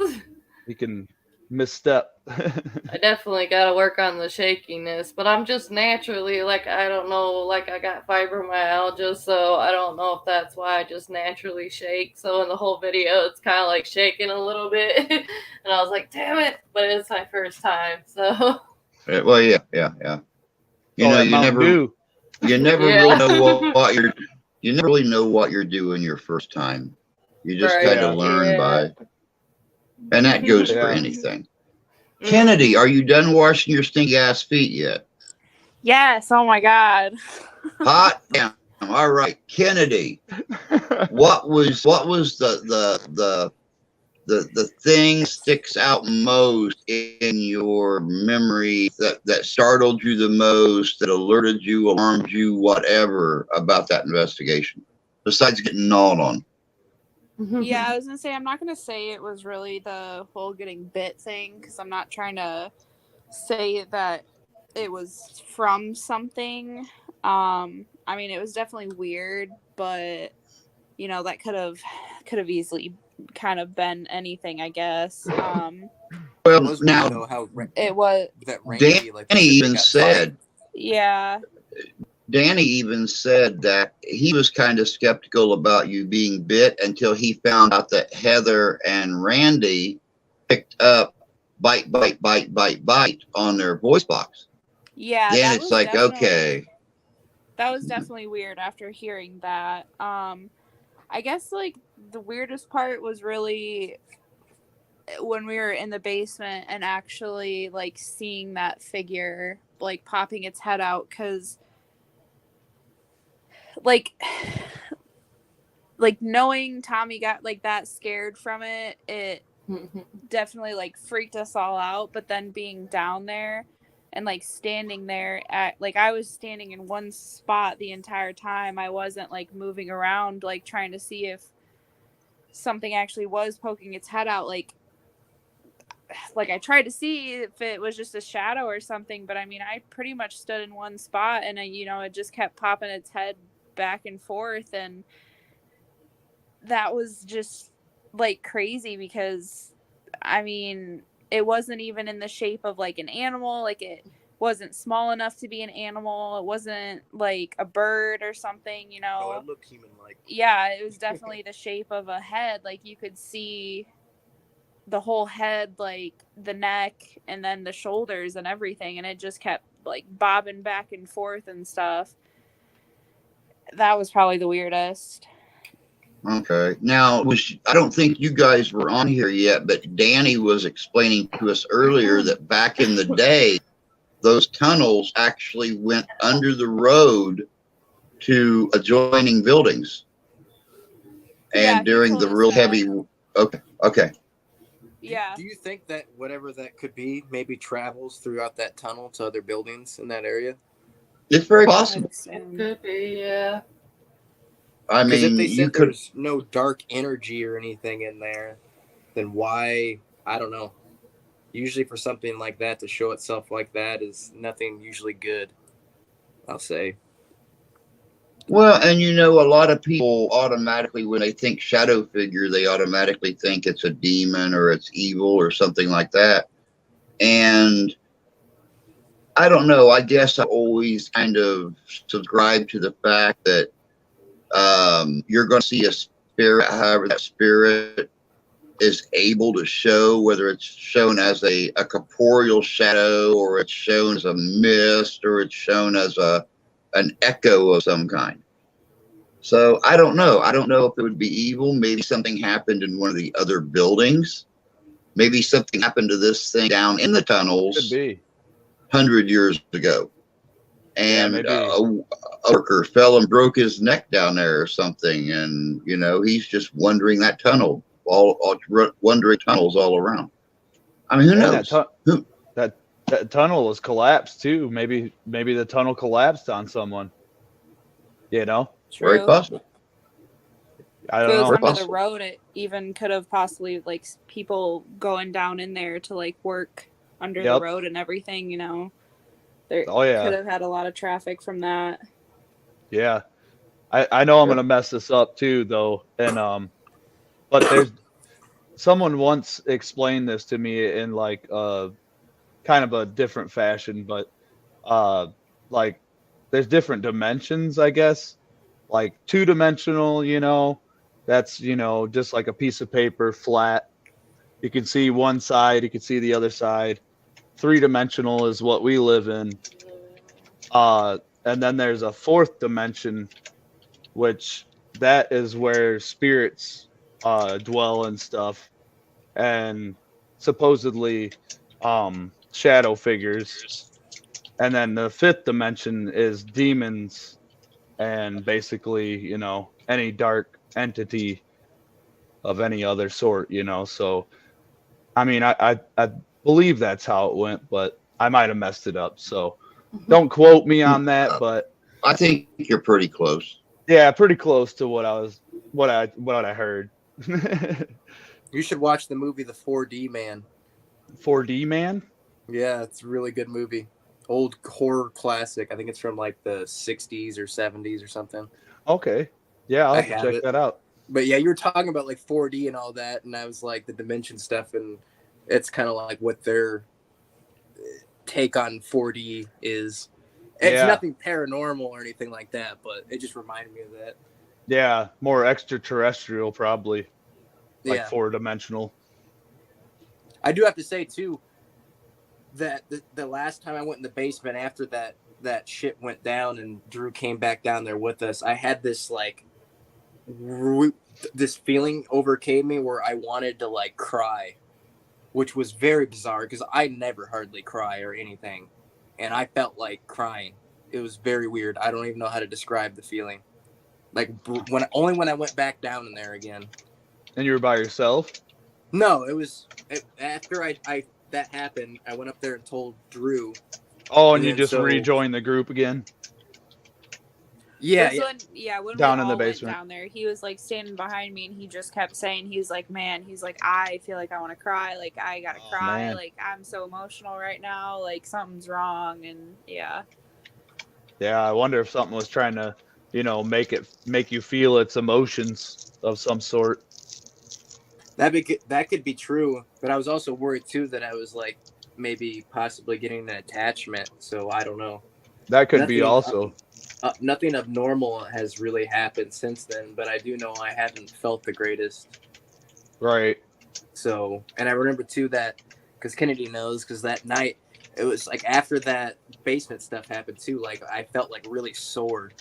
You can misstep. I definitely got to work on the shakiness, but I'm just naturally, I don't know, I got fibromyalgia, so I don't know if that's why I just naturally shake. So in the whole video, it's kind of shaking a little bit, and I was like, damn it, but it's my first time, so. Well, yeah. You never really know you never really know what you're doing your first time. You just kind of learn by, and that goes for anything. Kennedy, are you done washing your stinky ass feet yet? Yes. Oh my God. Hot damn. All right, Kennedy. What was the thing sticks out most in your memory that startled you the most, that alerted you, alarmed you, whatever, about that investigation, besides getting gnawed on? Yeah, I was gonna say, I'm not gonna say it was really the whole getting bit thing, because I'm not trying to say that it was from something. I mean, it was definitely weird, but that could have easily kind of been anything, I guess. Well, now it was that Randy, Danny even said. Yeah. Danny even said that he was kind of skeptical about you being bit until he found out that Heather and Randy picked up bite on their voice box. Yeah. Then it's like, okay. That was definitely weird after hearing that. I guess the weirdest part was really when we were in the basement and actually seeing that figure popping its head out, because knowing Tommy got that scared from it definitely freaked us all out. But then being down there and standing there at I was standing in one spot the entire time. I wasn't moving around trying to see if something actually was poking its head out. like I tried to see if it was just a shadow or something, but I mean, I pretty much stood in one spot, and it just kept popping its head back and forth, and that was just like crazy because I mean, it wasn't even in the shape of like an animal, like it wasn't small enough to be an animal, it wasn't like a bird or something, Oh, it looked human-like. Yeah, it was definitely the shape of a head. Like you could see the whole head, like the neck and then the shoulders and everything, and it just kept like bobbing back and forth and stuff. That was probably the weirdest. Okay. Now, I don't think you guys were on here yet, but Danny was explaining to us earlier that back in the day, those tunnels actually went under the road to adjoining buildings. And during the real heavy. Okay. Yeah. Do you think that whatever that could be maybe travels throughout that tunnel to other buildings in that area? It's very possible. It could be, yeah. I mean, if they said there's no dark energy or anything in there, then why? I don't know. Usually for something like that to show itself like that is nothing usually good, I'll say. Well, and a lot of people automatically, when they think shadow figure, they automatically think it's a demon or it's evil or something like that. And I don't know. I guess I always kind of subscribe to the fact that you're going to see a spirit, however that spirit is able to show, whether it's shown as a corporeal shadow or it's shown as a mist or it's shown as an echo of some kind. So I don't know. I don't know if it would be evil. Maybe something happened in one of the other buildings. Maybe something happened to this thing down in the tunnels. Could be 100 years ago. And yeah, a worker fell and broke his neck down there or something. And, he's just wandering that tunnel, wandering tunnels all around. I mean, who knows? That tunnel was collapsed too. Maybe the tunnel collapsed on someone. True. Very possible. I don't know. If it was know. under the road, it even could have possibly like people going down in there to like work under the road and everything. There could have had a lot of traffic from that. Yeah, I know I'm gonna mess this up too, though, and but there's someone once explained this to me in like kind of a different fashion, but like there's different dimensions, I guess, like 2-dimensional, that's just like a piece of paper flat. You can see one side, you can see the other side. 3-dimensional is what we live in. And then there's a 4th dimension, which that is where spirits dwell and stuff, and supposedly shadow figures. And then the 5th dimension is demons and basically, any dark entity of any other sort, so I mean, I believe that's how it went, but I might have messed it up, so don't quote me on that, but I think you're pretty close. Yeah, pretty close to what I heard. You should watch the movie The 4D Man. 4D Man? Yeah, it's a really good movie. Old horror classic. I think it's from like the 60s or 70s or something. Okay. Yeah, I'll have to check that out. But yeah, you were talking about like 4D and all that, and I was like the dimension stuff, and it's kind of like what their take on 4D is. It's nothing paranormal or anything like that, but it just reminded me of that. Yeah, more extraterrestrial probably. Like 4-dimensional. I do have to say too that the last time I went in the basement after that shit went down and Drew came back down there with us, I had this like this feeling overcame me where I wanted to like cry, which was very bizarre because I never hardly cry or anything, and I felt like crying. It was very weird. I don't even know how to describe the feeling. Like when I went back down in there again. And you were by yourself? No, after I that happened. I went up there and told Drew. Oh, and you just rejoined the group again? Yeah, was when Down we in the all went basement. down there, he was like standing behind me, and he just kept saying, he's like, man, he's like, I feel like I want to cry, like I gotta cry, man. like I'm so emotional right now, like something's wrong, and yeah. Yeah, I wonder if something was trying to, make you feel its emotions of some sort. that could be true, but I was also worried too that I was like maybe possibly getting an attachment. So I don't know. That could be Nothing, also. nothing abnormal has really happened since then, but I do know I haven't felt the greatest. Right. So, and I remember too that because Kennedy knows, because that night it was like after that basement stuff happened too. Like I felt like really sore.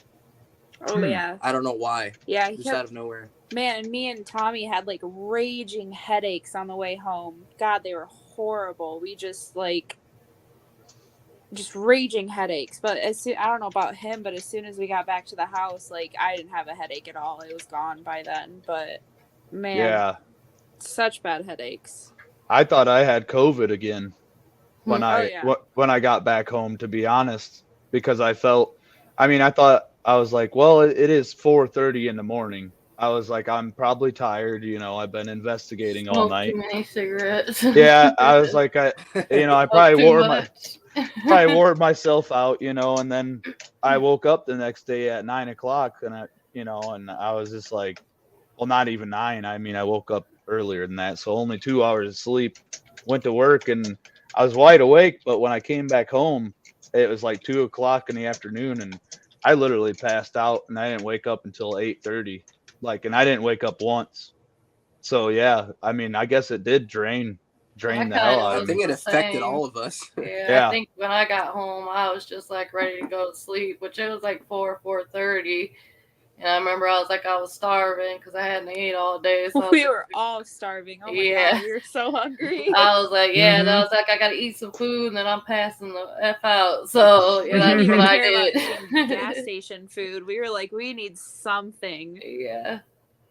Oh yeah. I don't know why. Yeah, he Just kept, out of nowhere. man, and me and Tommy had like raging headaches on the way home. God, they were horrible. We just raging headaches. But I don't know about him, but as soon as we got back to the house, like I didn't have a headache at all. It was gone by then. But man, Yeah. such bad headaches. I thought I had COVID again when Oh, I yeah. when I got back home, to be honest, because I thought I was like, well, it is 4:30 in the morning. I was like, I'm probably tired. I've been investigating all Smoke night. too many cigarettes. Yeah, I was like, I Smoke probably too much. wore myself out, and then I woke up the next day at 9:00, and I was just like, well, not even 9. I mean, I woke up earlier than that, so only 2 hours of sleep. Went to work and I was wide awake, but when I came back home, it was like 2:00 in the afternoon, and I literally passed out, and I didn't wake up until 8:30. And I didn't wake up once. So yeah, I mean, I guess it did drain I the hell kind out of I of was me. think it the affected same. all of us. Yeah, Yeah. I think when I got home, I was just like ready to go to sleep, which it was like 4:30. And I remember I was starving because I hadn't ate all day. So We were all starving. Oh my Yeah. God, we were so hungry. I was like, yeah, and I Mhm. was like, I gotta eat some food, and then I'm passing the F out. So We that's didn't even what I care about did. eating gas station food. We were like, we need something. Yeah.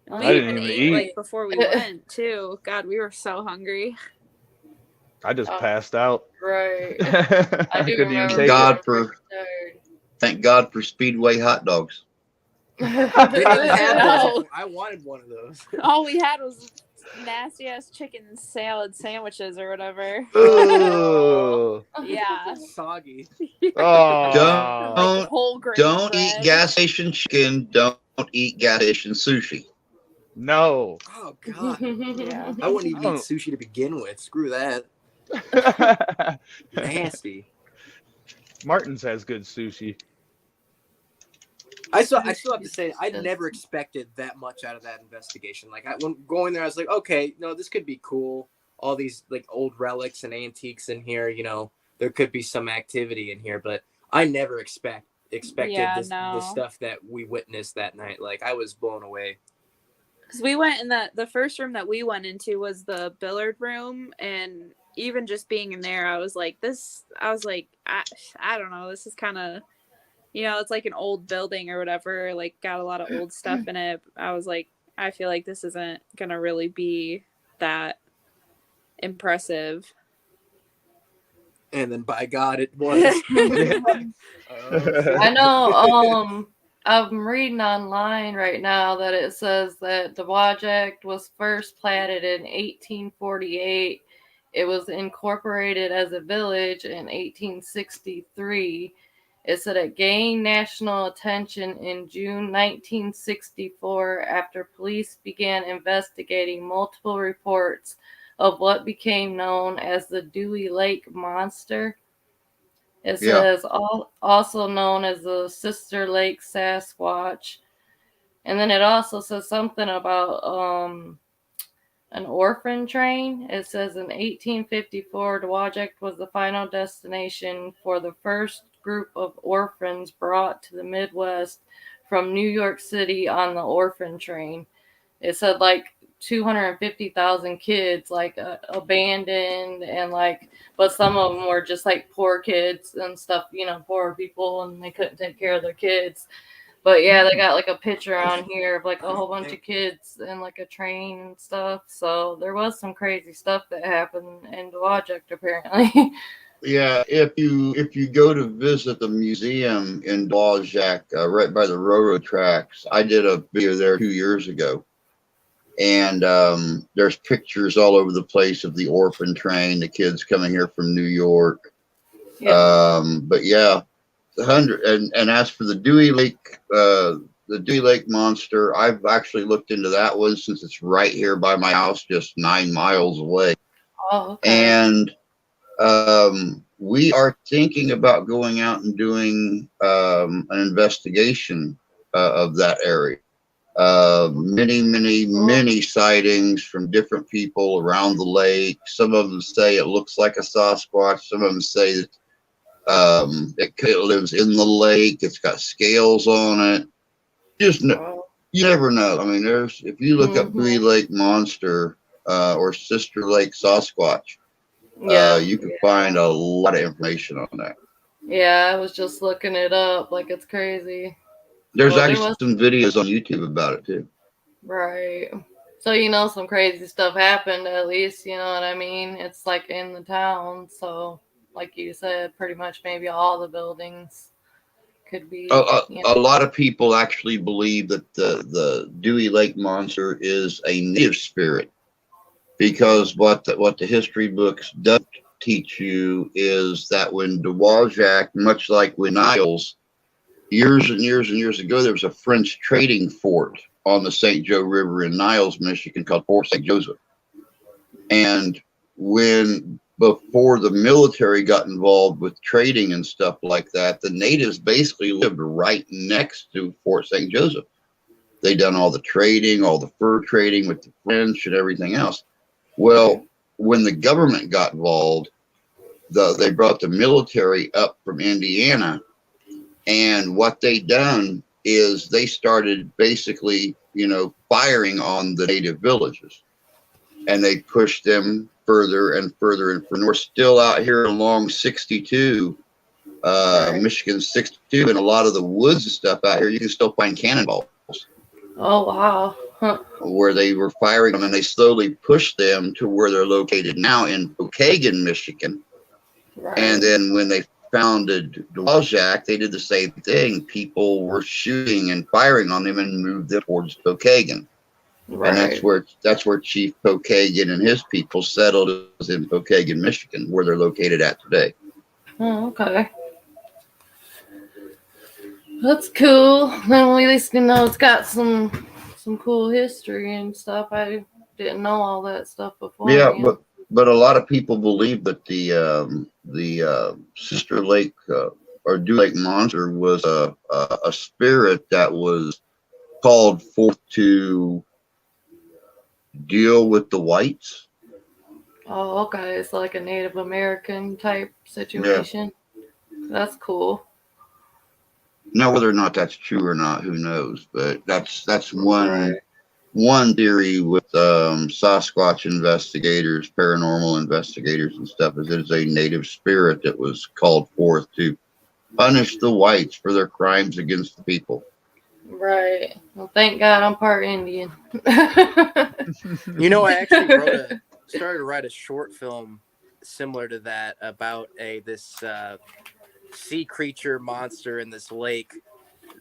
And I we didn't even even ate eat. like before we went too. God, we were so hungry. I just Oh. passed out. Right. I I do couldn't even remember take God it. for tired. thank God for Speedway hot dogs. They didn't have No. those. I wanted one of those. All we had was nasty ass chicken salad sandwiches or whatever. Ooh. Yeah. Soggy. Oh. Like whole grain Don't bread. eat gas station chicken. Don't eat gas station sushi. No. Oh God. Yeah. I wouldn't even Oh. eat sushi to begin with. Screw that. Nasty. Martin's has good sushi. I still have to say, I never expected that much out of that investigation. Like, when going there, I was like, okay, no, this could be cool. All these like old relics and antiques in here, there could be some activity in here, but I never expected Yeah, this no. stuff that we witnessed that night. Like, I was blown away. Because we went in the first room that we went into was the billiard room, and even just being in there, I was like, I don't know, this is kind of, it's like an old building or whatever, like got a lot of old stuff in it. I was like, I feel like this isn't gonna really be that impressive. And then, by God, it was. I know. I'm reading online right now that it says that the project was first platted in 1848. It was incorporated as a village in 1863. It said it gained national attention in June 1964 after police began investigating multiple reports of what became known as the Dewey Lake Monster. It says also known as the Sister Lake Sasquatch. And then it also says something about an orphan train. It says in 1854, the project was the final destination for the first group of orphans brought to the Midwest from New York City on the orphan train. It said like 250,000 kids like abandoned, and but some of them were just like poor kids and stuff, poor people, and they couldn't take care of their kids. But yeah, they got like a picture on here of like a whole bunch of kids and like a train and stuff. So there was some crazy stuff that happened in the project apparently. Yeah, if you go to visit the museum in Dwajack, right by the railroad tracks, I did a video there 2 years ago, and there's pictures all over the place of the orphan train, the kids coming here from New York. Yeah. But yeah, and as for the Dewey Lake monster, I've actually looked into that one since it's right here by my house, just 9 miles away. Oh, okay. And we are thinking about going out and doing an investigation of that area. Many sightings from different people around the lake. Some of them say it looks like a Sasquatch. Some of them say that it lives in the lake. It's got scales on it. You never know. I mean, if you look up Dewey Lake Monster or Sister Lake Sasquatch, you can find a lot of information on that. Yeah, I was just looking it up. Like, it's crazy. There's actually some videos on YouTube about it too. Right. So, some crazy stuff happened at least, you know what I mean? It's like in the town. So, like you said, pretty much maybe all the buildings could be. A lot of people actually believe that the Dewey Lake Monster is a native spirit, because what the history books don't teach you is that when Dwajack, much like when Niles, years and years and years ago, there was a French trading fort on the St. Joe River in Niles, Michigan, called Fort St. Joseph. And before the military got involved with trading and stuff like that, the natives basically lived right next to Fort St. Joseph. They done all the trading, all the fur trading with the French and everything else. Well, when the government got involved, they brought the military up from Indiana, and what they done is they started basically, firing on the native villages, and they pushed them further and further and further. We're still out here along 62, Michigan 62, and a lot of the woods and stuff out here, you can still find cannonballs. Oh, wow. Huh. Where they were firing them, and they slowly pushed them to where they're located now in Pokagon, Michigan. Right. And then when they founded Dwajack, they did the same thing. People were shooting and firing on them and moved them towards Pokagon. Right. And that's where Chief Pokagon and his people settled, is in Pokagon, Michigan, where they're located at today. Oh, okay. That's cool. Then at least it's got some cool history and stuff. I didn't know all that stuff before. Yeah, but a lot of people believe that the Sister Lake or Dewey Lake Monster was a spirit that was called forth to deal with the whites. Oh, okay. It's like a Native American type situation. Yeah. That's cool. Now, whether or not that's true or not, who knows? But that's one theory with Sasquatch investigators, paranormal investigators, and stuff, is that it's a native spirit that was called forth to punish the whites for their crimes against the people. Right. Well, thank God I'm part Indian. I actually started to write a short film similar to that about this sea creature monster in this lake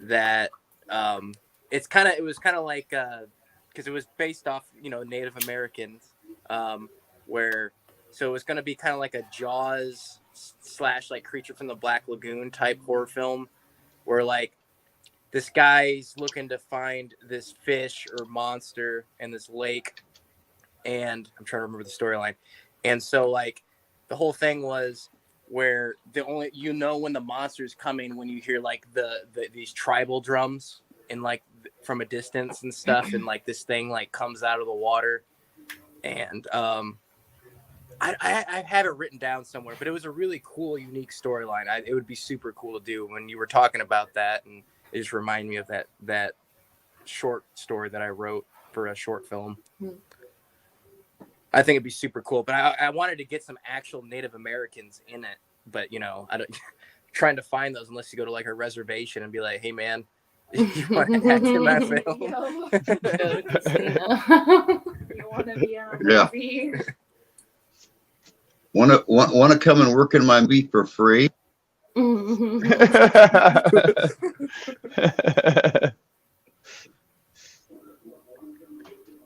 that it was kind of like because it was based off Native Americans where so it was going to be kind of like a Jaws / like Creature from the Black Lagoon type horror film where like this guy's looking to find this fish or monster in this lake, and I'm trying to remember the storyline. And so like the whole thing was where when the monster's coming when you hear like these tribal drums and like from a distance and stuff, and like this thing like comes out of the water. And I have it written down somewhere, but it was a really cool, unique storyline. It would be super cool to do. When you were talking about that, and it just reminded me of that short story that I wrote for a short film. I think it'd be super cool, but I wanted to get some actual Native Americans in it. But I don't trying to find those unless you go to like a reservation and be like, "Hey, man, you want to act in my film?" You want to be on a movie? wanna come and work in my movie for free?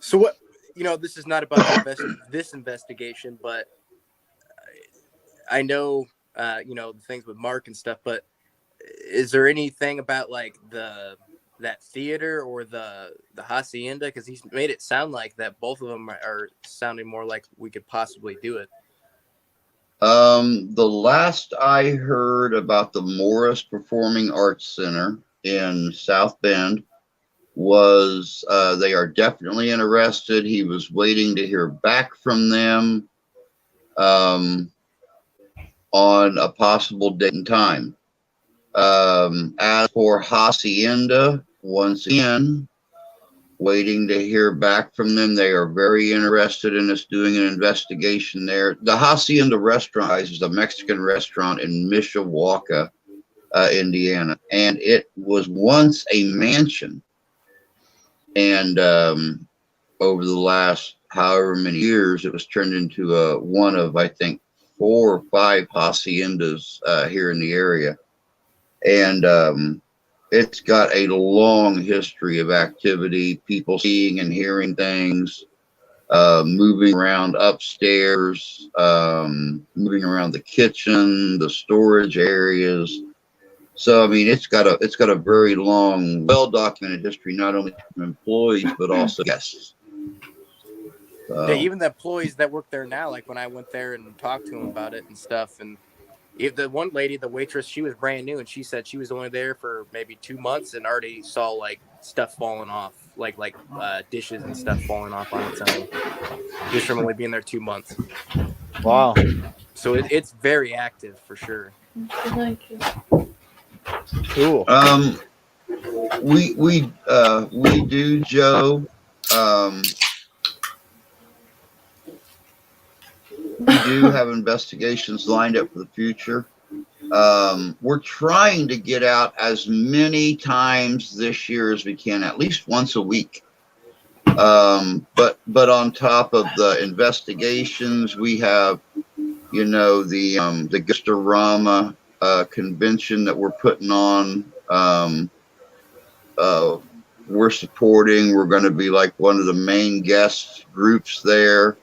So what? This is not about this investigation, but I know, the things with Mark and stuff. But is there anything about like that theater or the hacienda? Because he's made it sound like that both of them are sounding more like we could possibly do it. The last I heard about the Morris Performing Arts Center in South Bend was they are definitely interested. He was waiting to hear back from them on a possible date and time. As for Hacienda, once again, waiting to hear back from them. They are very interested in us doing an investigation there. The Hacienda restaurant is a Mexican restaurant in Mishawaka, Indiana, and it was once a mansion. And over the last however many years, it was turned into one of, I think, 4 or 5 haciendas here in the area. And it's got a long history of activity, people seeing and hearing things, moving around upstairs, moving around the kitchen, the storage areas. So, I mean, it's got a very long, well-documented history, not only from employees, but also guests. Yeah, even the employees that work there now, like when I went there and talked to them about it and stuff, and if the one lady, the waitress, she was brand new, and she said she was only there for maybe 2 months and already saw like stuff falling off, like dishes and stuff falling off on its own, just from only being there 2 months. Wow. So it's very active for sure. Thank you. Cool. We do, Joe. We do have investigations lined up for the future. We're trying to get out as many times this year as we can, at least once a week. But on top of the investigations, we have, the Ghost-O-Rama convention that we're putting on. We're supporting. We're going to be like one of the main guest groups there.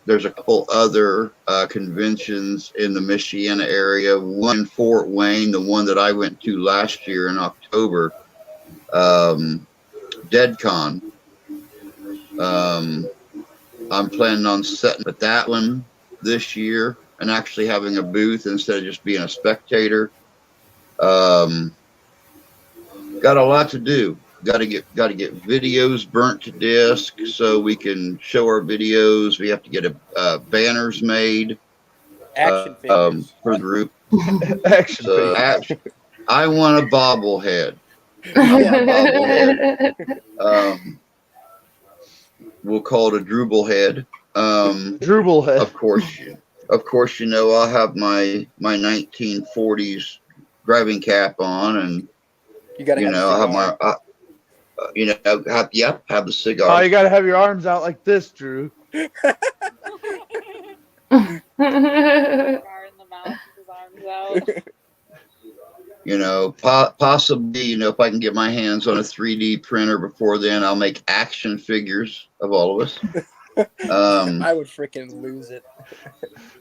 There's a couple other conventions in the Michiana area. One in Fort Wayne, the one that I went to last year in October, DeadCon. I'm planning on setting at that one this year and actually having a booth instead of just being a spectator. Got a lot to do. Got to get videos burnt to disk so we can show our videos. We have to get banners made. Action figures for the group. Action. I want a bobblehead. We'll call it a drooble head. Drooble head. Of course, I'll have my 1940s driving cap on, and you gotta I'll have my. Have the cigar. Oh, you gotta have your arms out like this, Drew. Cigar in the mouth with his arms out. Possibly, if I can get my hands on a 3D printer before then, I'll make action figures of all of us. I would freaking lose it.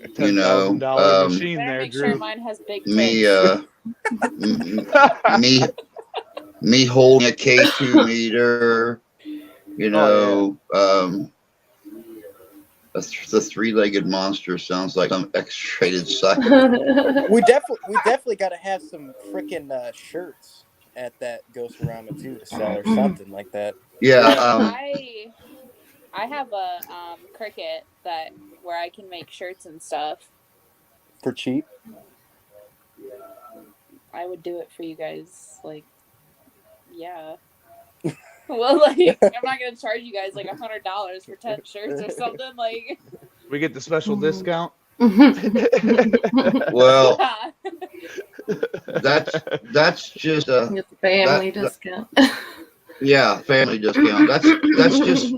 $10,000 machine there, Make Drew. sure mine has big tits. Me holding a K2 meter, the 3-legged monster sounds like some X-rated site. We definitely got to have some freaking shirts at that Ghost-O-Rama too to sell or something like that. Yeah. I have a Cricut where I can make shirts and stuff. For cheap? I would do it for you guys, yeah. Well, I'm not gonna charge you guys $100 for 10 shirts or something. We get the special discount. Well, that's just a Get the family discount. Yeah, family discount.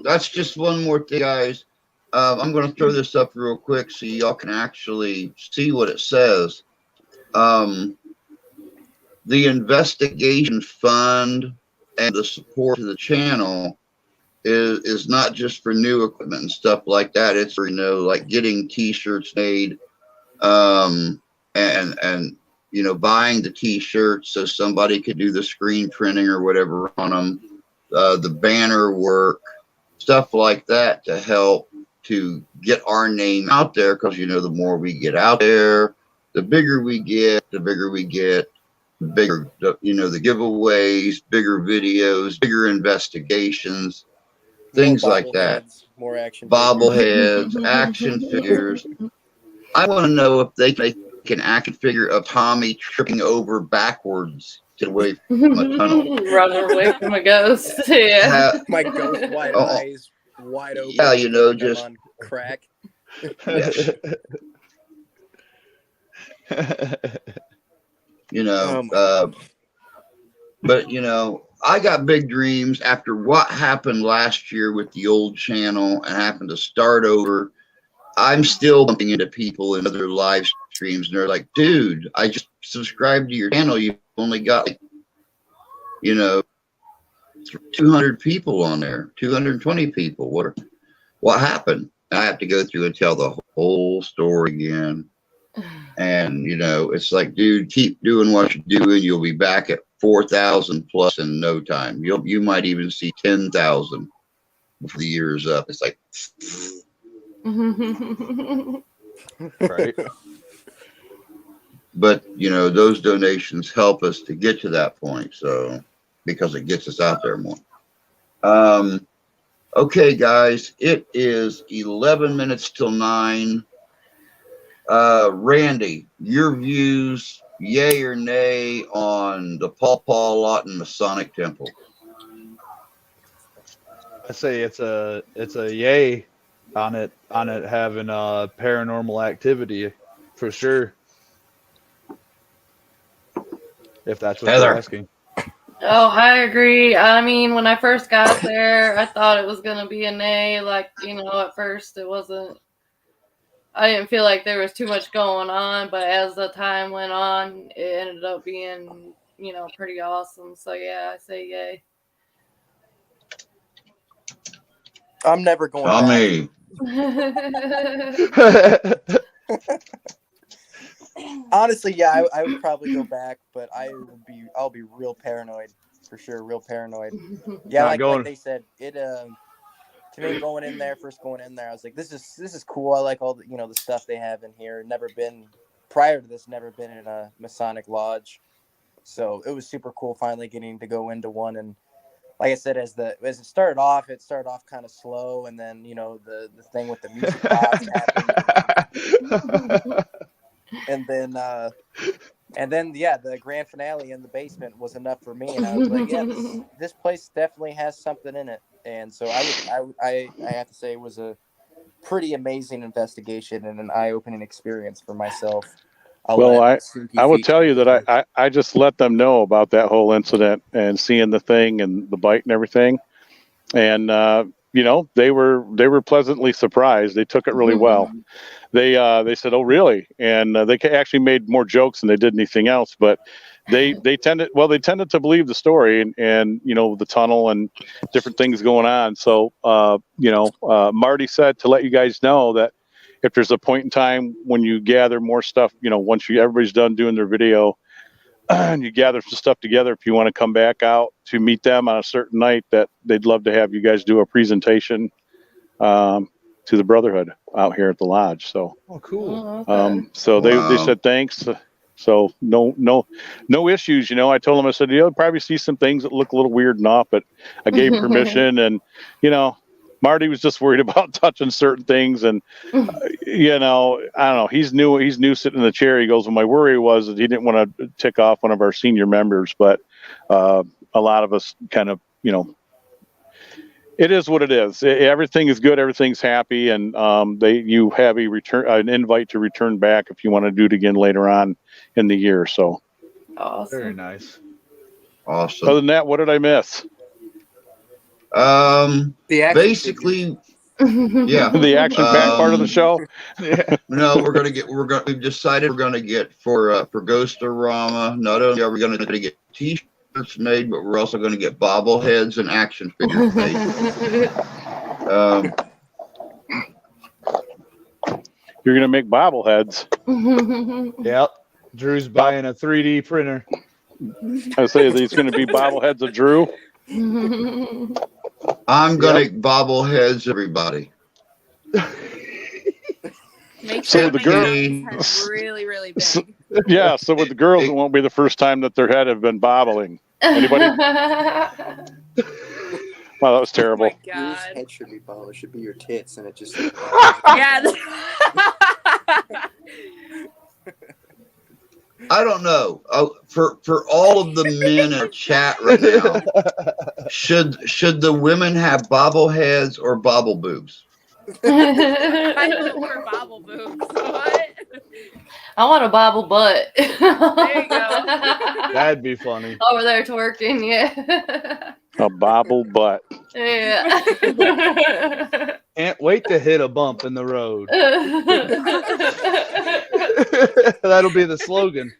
That's just one more thing, guys. I'm going to throw this up real quick so y'all can actually see what it says. The investigation fund and the support to the channel is not just for new equipment and stuff like that. It's for, like getting T-shirts made, and buying the T-shirts so somebody could do the screen printing or whatever on them, the banner work, stuff like that to help to get our name out there, because the more we get out there, the bigger we get, the bigger the giveaways, bigger videos, bigger investigations, things like that. More action Bobbleheads, action figures. I want to know if they can make an action figure of Tommy tripping over backwards to get away from a tunnel. Running away from a ghost. Yeah. My ghost white eyes wide open. Yeah, just on crack. Yes. But I got big dreams after what happened last year with the old channel and happened to start over. I'm still bumping into people in other live streams, and they're like, dude, I just subscribed to your channel. You've only got 200 people on there, 220 people. What happened? I have to go through and tell the whole story again. And it's like, dude, keep doing what you're doing. You'll be back at 4,000 plus in no time. You might even see 10,000 before the year is up. It's like, right. But those donations help us to get to that point. So because it gets us out there more. Okay, guys, it is 11 minutes till 9. Randy, your views, yay or nay, on the Paw-Lawton Masonic Temple? I say it's a yay on it having paranormal activity for sure. If that's what you're asking. Oh, I agree. I mean, when I first got there, I thought it was going to be a nay. At first it wasn't. I didn't feel like there was too much going on, but as the time went on, it ended up being, pretty awesome. So, yeah, I say yay. I'm never going Tommy. back. Honestly, yeah, I would probably go back, but I'll be real paranoid for sure, real paranoid. Yeah, like they said, it to me going in there, I was like, this is cool. I like all the the stuff they have in here. Prior to this, never been in a Masonic lodge, so it was super cool finally getting to go into one. And like I said, as it started off kind of slow, and then the thing with the music box happened. And then the grand finale in the basement was enough for me, and I was like, yeah, this place definitely has something in it. And so I have to say it was a pretty amazing investigation and an eye-opening experience for myself. I will tell you that I just let them know about that whole incident and seeing the thing and the bite and everything, and they were pleasantly surprised. They took it really well. They said, "Oh, really?" And they actually made more jokes than they did anything else. But they tended to believe the story and the tunnel and different things going on. So Marty said to let you guys know that if there's a point in time when you gather more stuff, once everybody's done doing their video and you gather some stuff together, if you want to come back out to meet them on a certain night, that they'd love to have you guys do a presentation to the Brotherhood out here at the lodge. So, cool. So they said thanks. So no issues. I told them, I said, you'll probably see some things that look a little weird and off, but I gave permission. And Marty was just worried about touching certain things, and I don't know. He's new sitting in the chair. He goes, well, my worry was that he didn't want to tick off one of our senior members, but a lot of us kind of it is what it is. Everything is good. Everything's happy. And you have an invite to return back if you want to do it again later on in the year. So awesome. Very nice. Awesome. Other than that, what did I miss? Basically, Yeah. The action-packed part of the show. No, we've decided we're gonna get for Ghost-O-Rama. Not only are we gonna get T-shirts made, but we're also gonna get bobbleheads and action figures made. You're gonna make bobbleheads. Yep. Drew's buying a 3D printer. I say these going to be bobbleheads of Drew. I'm gonna bobbleheads everybody. Make So sure the my girl- head's really, really big. Yeah, so with the girls, it won't be the first time that their head have been bobbling. Anybody? Wow, that was terrible. Oh my Your god. head should be bald. It should be your tits, and it just. Yeah. I don't know. For all of the men in our chat right now, should the women have bobbleheads or bobble boobs? I don't want bobble boobs. What? I want a bobble butt. There you go. That'd be funny. Over there twerking, yeah. A bobble butt. Yeah. Can't wait to hit a bump in the road. That'll be the slogan.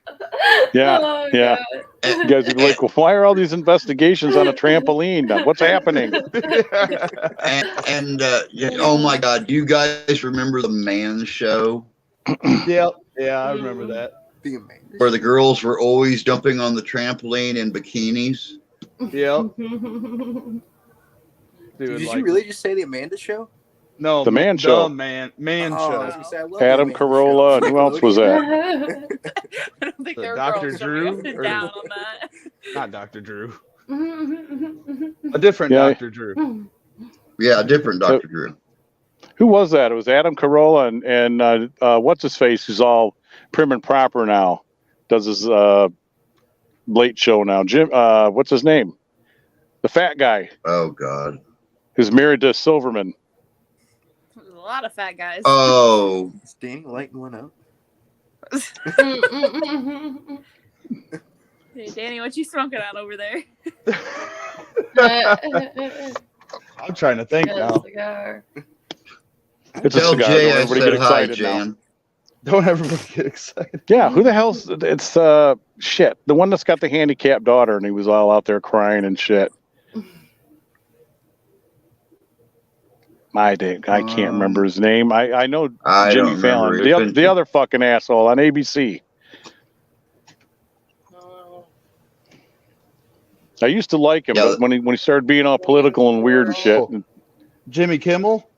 Yeah, Oh, yeah. God. You guys would be like, well, why are all these investigations on a trampoline? What's happening? Oh my God, do you guys remember the Man Show? Yep. Yeah, I remember that. Where the girls were always jumping on the trampoline in bikinis? Yep. Did you really just say the Amanda Show? No, The Man Show. The man I was show. gonna say, I love Adam the Amanda Carolla, Show. and who else was that? I don't think So there were Dr. girls Drew, jumping up and or- down on that. Not Dr. Drew. A different Yeah. Dr. Drew. Yeah, different Dr. Drew. Who was that? It was Adam Carolla and what's his face? Who's all prim and proper now. Does his late show now. Jim, what's his name? The fat guy Oh God. who's married to Silverman. There's a lot of fat guys. Oh, Is Danny lighting one up? Hey, Danny, what you smoking on over there? I'm trying to think now. Cigar. It's a tell cigar. Jay Don't I everybody said get hi, excited now. Jan. Don't everybody get excited. Yeah, who the hell's it's shit. The one that's got the handicapped daughter and he was all out there crying and shit. I can't remember his name. I know I Jimmy don't Fallon. remember. The other fucking asshole on ABC. I used to like him, Yeah. but when he started being all political and weird and shit. Oh. Jimmy Kimmel?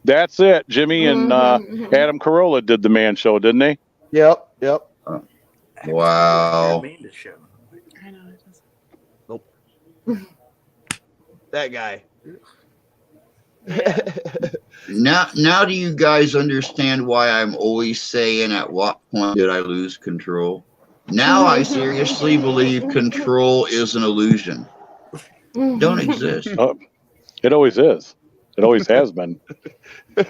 That's it. Jimmy and Adam Carolla did the Man Show, didn't they? Yep. Wow. Amanda Show. I know. Nope. That guy. Now do you guys understand why I'm always saying at what point did I lose control? Now I seriously believe control is an illusion. Don't exist. It always is. It always has been.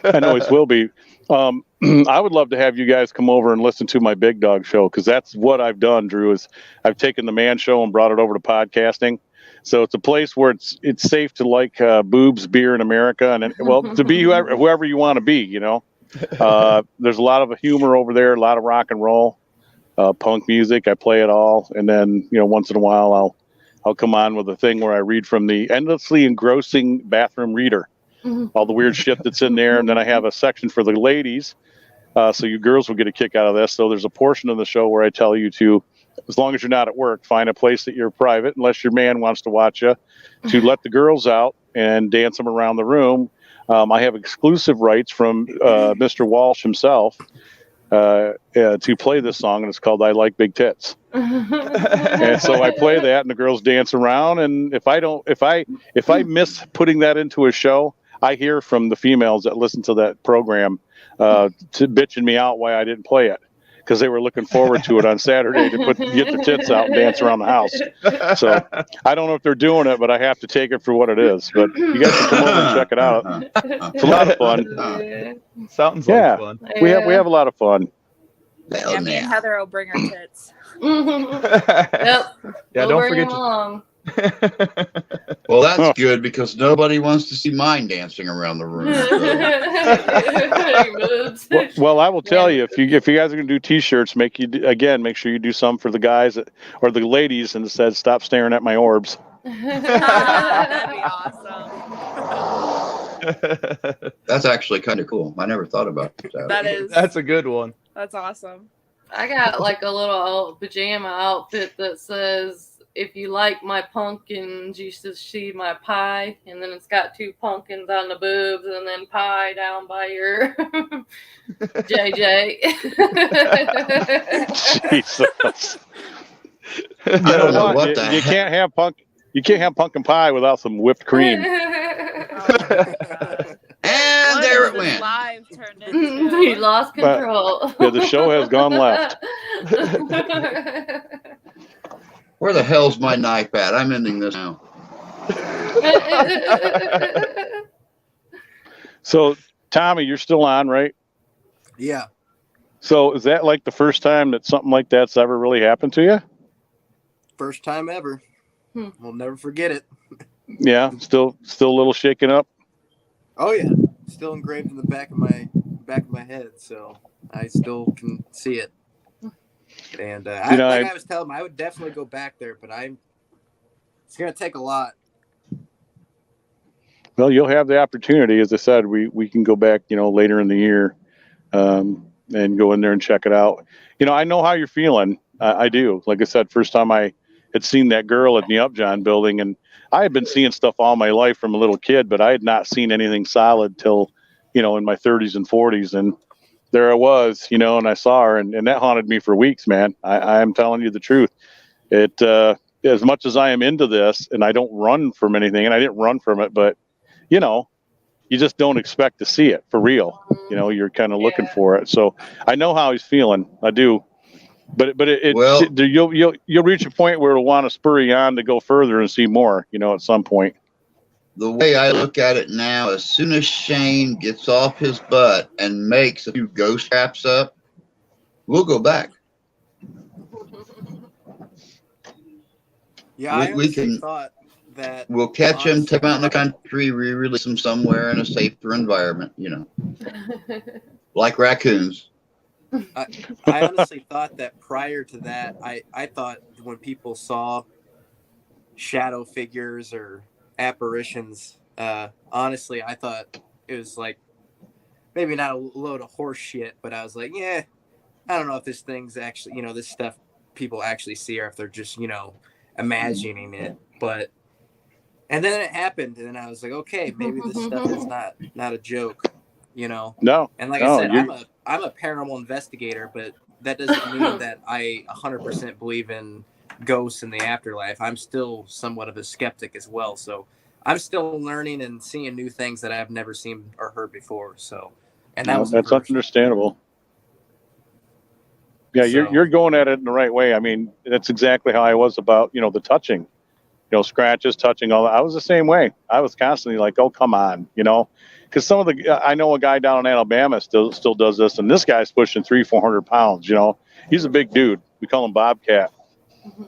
And always will be. I would love to have you guys come over and listen to my Big Dog Show, because that's what I've done, Drew, is I've taken the Man Show and brought it over to podcasting. So it's a place where it's safe to like boobs, beer in America, and well, to be whoever you want to be, you know. There's a lot of humor over there, a lot of rock and roll, punk music. I play it all, and then once in a while I'll come on with a thing where I read from the endlessly engrossing bathroom reader, all the weird shit that's in there, and then I have a section for the ladies, so you girls will get a kick out of this. So there's a portion of the show where I tell you to, as long as you're not at work, find a place that you're private, unless your man wants to watch you, to let the girls out and dance them around the room. I have exclusive rights from Mr. Walsh himself to play this song, and it's called "I Like Big Tits." And so I play that, and the girls dance around. And if I miss putting that into a show, I hear from the females that listen to that program to bitching me out why I didn't play it, because they were looking forward to it on Saturday to get their tits out and dance around the house. So I don't know if they're doing it, but I have to take it for what it is. But you guys can come over and check it out. It's a lot of fun. Sounds Yeah. like fun. We have a lot of fun. Yeah, me and Heather will bring our tits. Yep. Yeah, We'll don't bring forget him along. Well, that's good because nobody wants to see mine dancing around the room. So. Well, I will tell you, if you guys are going to do T-shirts, make sure you do some for the guys or the ladies, and it says "Stop staring at my orbs." That'd be awesome. That's actually kind of cool. I never thought about that. That's a good one. That's awesome. I got like a little pajama outfit that says, "If you like my pumpkins, you should see my pie." And then it's got 2 pumpkins on the boobs and then pie down by your JJ. Jesus. I don't know what the you can't have pumpkin pie without some whipped cream. And What there is it this went. live turned into? He lost control. Yeah, the show has gone left. Where the hell's my knife at? I'm ending this now. So, Tommy, you're still on, right? Yeah. So, is that like the first time that something like that's ever really happened to you? First time ever. We'll never forget it. Yeah, still a little shaken up. Oh yeah, still engraved in the back of my head, so I still can see it. And I was telling him, I would definitely go back there, but it's gonna take a lot. Well, you'll have the opportunity. As I said, we can go back, later in the year, and go in there and check it out. I know how you're feeling. I do. Like I said, first time I had seen that girl at the Upjohn building, and I had been seeing stuff all my life from a little kid, but I had not seen anything solid till, in my 30s and 40s. And there I was, and I saw her, and that haunted me for weeks, man. I am telling you the truth. It, as much as I am into this, and I don't run from anything, and I didn't run from it, but, you just don't expect to see it for real. You're kind of looking for it. So I know how he's feeling. I do. But you'll reach a point where it'll want to spur you on to go further and see more, at some point. The way I look at it now, as soon as Shane gets off his butt and makes a few ghost traps up, we'll go back. Yeah, we can thought that we'll catch him, take him out in the country, re-release him somewhere in a safer environment, like raccoons. I honestly thought that prior to that, I thought when people saw shadow figures or apparitions, honestly, I thought it was like maybe not a load of horse shit, but I was like, yeah, I don't know if this thing's actually, this stuff people actually see or if they're just, imagining it. And then it happened, and I was like, okay, maybe this stuff is not a joke, No. And like I said, I'm a paranormal investigator, but that doesn't mean that I 100% believe in ghosts in the afterlife. I'm still somewhat of a skeptic as well. So I'm still learning and seeing new things that I've never seen or heard before. So, and that's understandable. Yeah, you're going at it in the right way. I mean, that's exactly how I was about, the touching, scratches, touching, all that. I was the same way. I was constantly like, oh, come on, because some of I know a guy down in Alabama still does this, and this guy's pushing 300-400 pounds. He's a big dude. We call him Bobcat.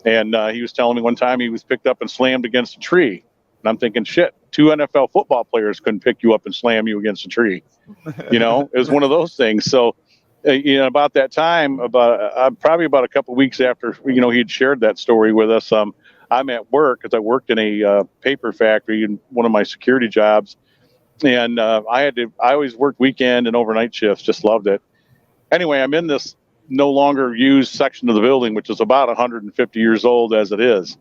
And he was telling me one time he was picked up and slammed against a tree. And I'm thinking, shit, 2 NFL football players couldn't pick you up and slam you against a tree. It was one of those things. So, about that time, probably about a couple of weeks after, he had shared that story with us, I'm at work because I worked in a paper factory in one of my security jobs. And I always worked weekend and overnight shifts, just loved it. Anyway, I'm in this no longer used section of the building, which is about 150 years old as it is.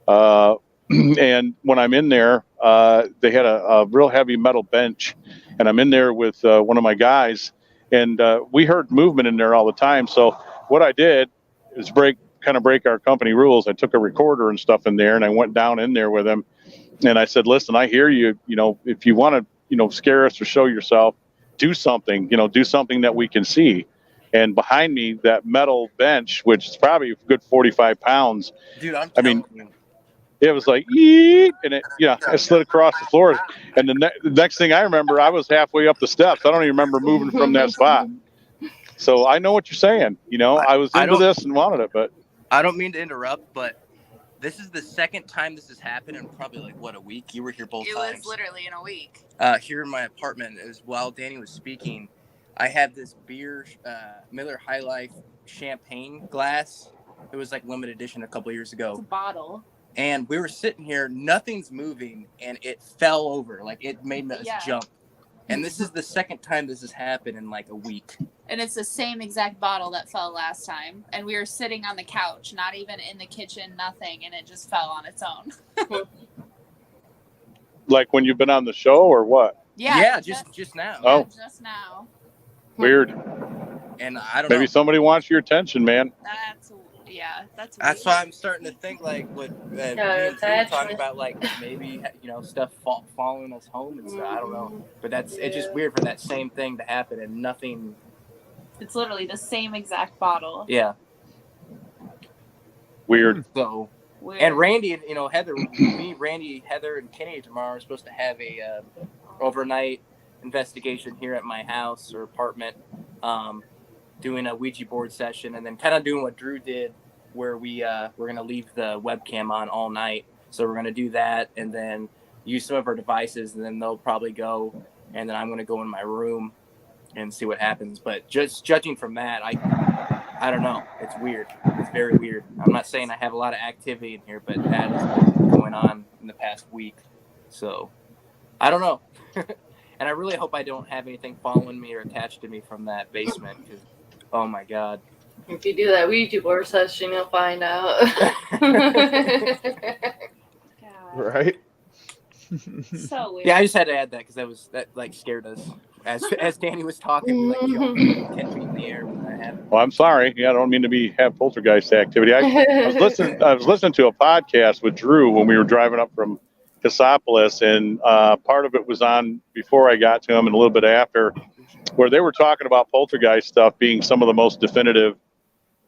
And when I'm in there, they had a real heavy metal bench, and I'm in there with one of my guys, and we heard movement in there all the time. So what I did is break our company rules. I took a recorder and stuff in there, and I went down in there with him, and I said, listen, I hear you, if you want to, scare us or show yourself, do something that we can see. And behind me, that metal bench, which is probably a good 45 pounds. Dude, it was like, eep, and I slid across the floor. And the next thing I remember, I was halfway up the steps. I don't even remember moving from that spot. So I know what you're saying. I was into this and wanted it, but I don't mean to interrupt, but This is the second time this has happened in probably like a week. You were here both times. It was literally in a week. Here in my apartment, as while Danny was speaking, I have this beer, Miller High Life champagne glass. It was like limited edition a couple years ago. It's a bottle. And we were sitting here, nothing's moving, and it fell over. Like it made us jump. And this is the second time this has happened in like a week. And it's the same exact bottle that fell last time. And we were sitting on the couch, not even in the kitchen, nothing, and it just fell on its own. Like when you've been on the show or what? Yeah, just now. Oh, just now. Weird. And I don't know. Maybe somebody wants your attention, man. That's why I'm starting to think like what me and Drew were talking about, like maybe stuff following us home and stuff. I don't know, but it's just weird for that same thing to happen and nothing. It's literally the same exact bottle. Yeah. Weird. So. And Randy, Heather, me, Randy, Heather, and Kenny tomorrow are supposed to have a overnight investigation here at my house or apartment, doing a Ouija board session, and then kind of doing what Drew did, where we're gonna leave the webcam on all night. So we're gonna do that, and then use some of our devices, and then they'll probably go, and then I'm gonna go in my room and see what happens. But just judging from that, I don't know. It's weird. It's very weird. I'm not saying I have a lot of activity in here, but that is going on in the past week. So I don't know. And I really hope I don't have anything following me or attached to me from that basement. Because, oh my God. If you do that Ouija board session, you'll find out. Right? So weird. Yeah, I just had to add that because that scared us. As Danny was talking, like jumping 10 feet in the air when that happened. Well, I'm sorry. Yeah, I don't mean to have poltergeist activity. I was listening to a podcast with Drew when we were driving up from Cassopolis, and part of it was on before I got to him and a little bit after, where they were talking about poltergeist stuff being some of the most definitive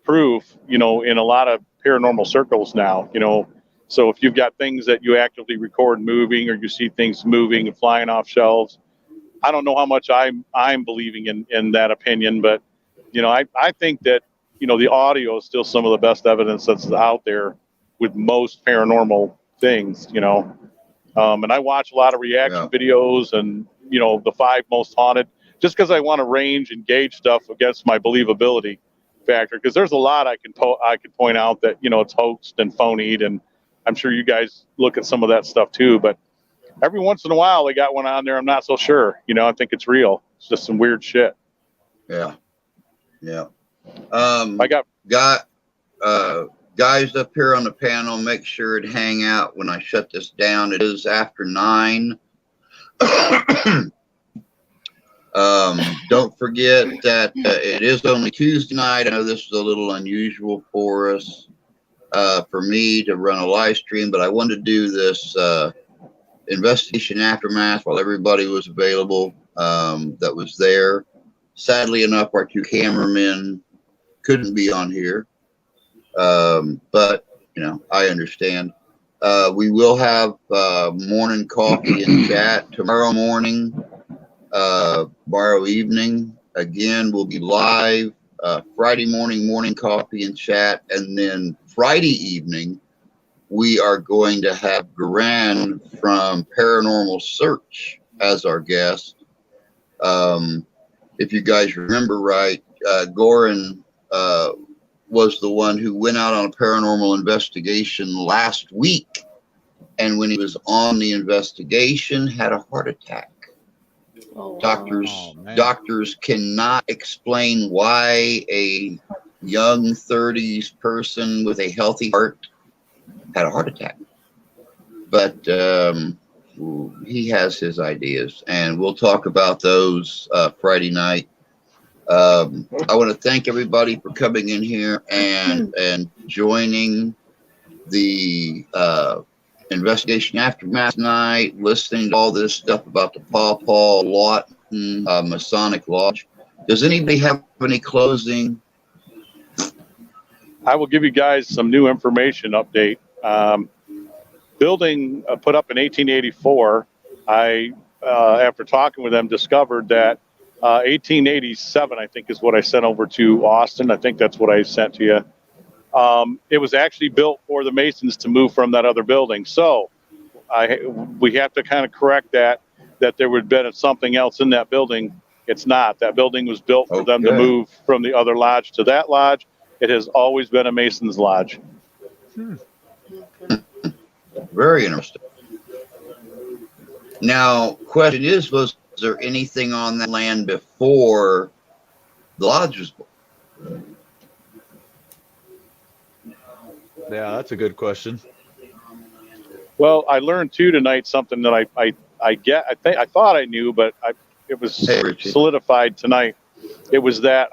proof, in a lot of paranormal circles now, So if you've got things that you actively record moving, or you see things moving and flying off shelves, I don't know how much I'm believing in that opinion, but I think that the audio is still some of the best evidence that's out there with most paranormal things. And I watch a lot of reaction videos and the 5 most haunted, just because I want to range and gauge stuff against my believability factor. Because there's a lot I can point out that it's hoaxed and phonied, and I'm sure you guys look at some of that stuff too, but. Every once in a while, they got one on there. I'm not so sure. I think it's real. It's just some weird shit. Yeah. I got guys up here on the panel. Make sure to hang out when I shut this down. It is after 9. Don't forget that it is only Tuesday night. I know this is a little unusual for us, for me to run a live stream, but I wanted to do this. Investigation aftermath while everybody was available, that was there. Sadly enough, our 2 cameramen couldn't be on here, but I understand. We will have morning coffee and chat tomorrow morning, tomorrow evening. Again, we'll be live Friday morning coffee and chat, and then Friday evening we are going to have Garan from Paranormal Search as our guest. If you guys remember right, Goran was the one who went out on a paranormal investigation last week. And when he was on the investigation, had a heart attack. Oh, Doctors cannot explain why a young 30s person with a healthy heart had a heart attack, but he has his ideas, and we'll talk about those Friday night. I want to thank everybody for coming in here and joining the investigation aftermath night, listening to all this stuff about the Paw-Lawton Masonic Lodge. Does anybody have any closing? I will give you guys some new information update. Building put up in 1884. I, after talking with them, discovered that 1887, I think, is what I sent over to Austin. I think that's what I sent to you. It was actually built for the Masons to move from that other building. So we have to kind of correct that there would have been something else in that building. It's not. That building was built for them to move from the other lodge to that lodge. It has always been a Mason's lodge. Very interesting. Now, question is, was there anything on that land before the lodge was built? Yeah, that's a good question. Well, I learned too tonight something that I thought I knew, but it was solidified tonight. It was that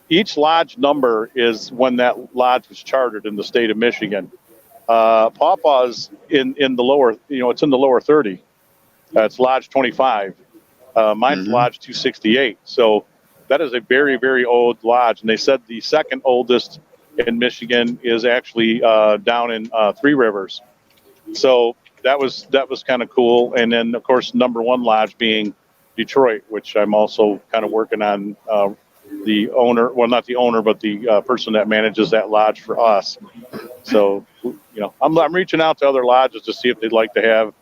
each lodge number is when that lodge was chartered in the state of Michigan. Pawpaw's in the lower, it's in the lower 30. It's Lodge 25. Mine's Lodge 268. So that is a very, very old lodge. And they said the second oldest in Michigan is actually down in Three Rivers. So that was kind of cool. And then, of course, number one lodge being Detroit, which I'm also kind of working on. The owner, well, not the owner, but the person that manages that lodge for us. So, I'm reaching out to other lodges to see if they'd like to have,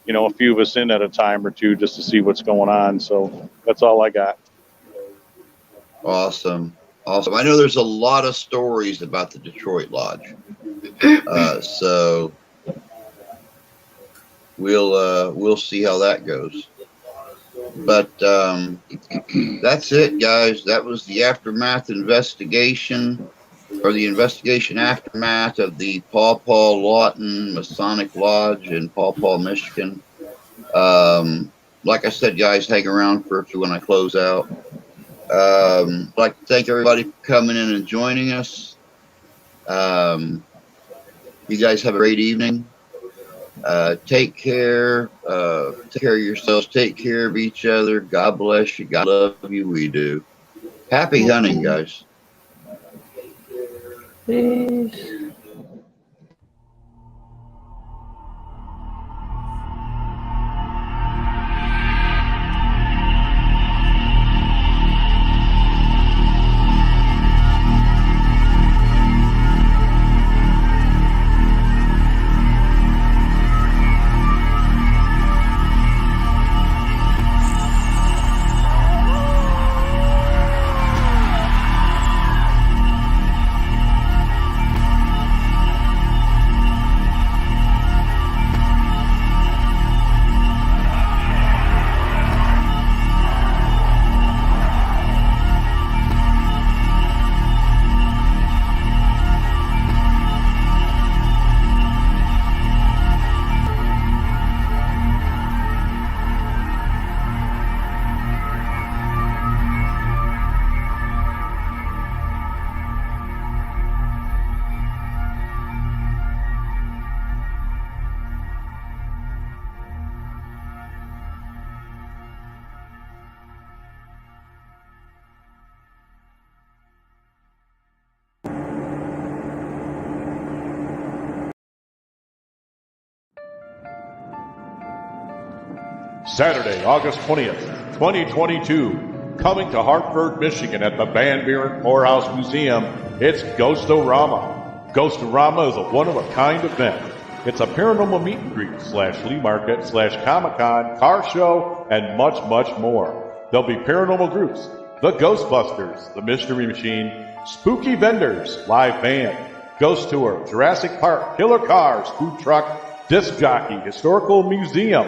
a few of us in at a time or two just to see what's going on. So that's all I got. Awesome. I know there's a lot of stories about the Detroit Lodge. So we'll see how that goes. But that's it, guys. That was the aftermath investigation, or the investigation aftermath of the Paw-Lawton Masonic Lodge in Paw Paw, Michigan. Like I said, guys, hang around for if you want to close out. I'd like to thank everybody for coming in and joining us. You guys have a great evening. Take care. Take care of yourselves. Take care of each other. God bless you. God love you. We do. Happy hunting, guys. Peace. Saturday, August 20th, 2022, coming to Hartford, Michigan at the Van Buren Poorhouse Museum, it's Ghost-O-Rama. Ghost-O-Rama is a one-of-a-kind event. It's a paranormal meet and greet / flea market / Comic-Con, car show, and much, much more. There'll be paranormal groups, the Ghostbusters, the Mystery Machine, spooky vendors, live band, ghost tour, Jurassic Park, killer cars, food truck, disc jockey, historical museum,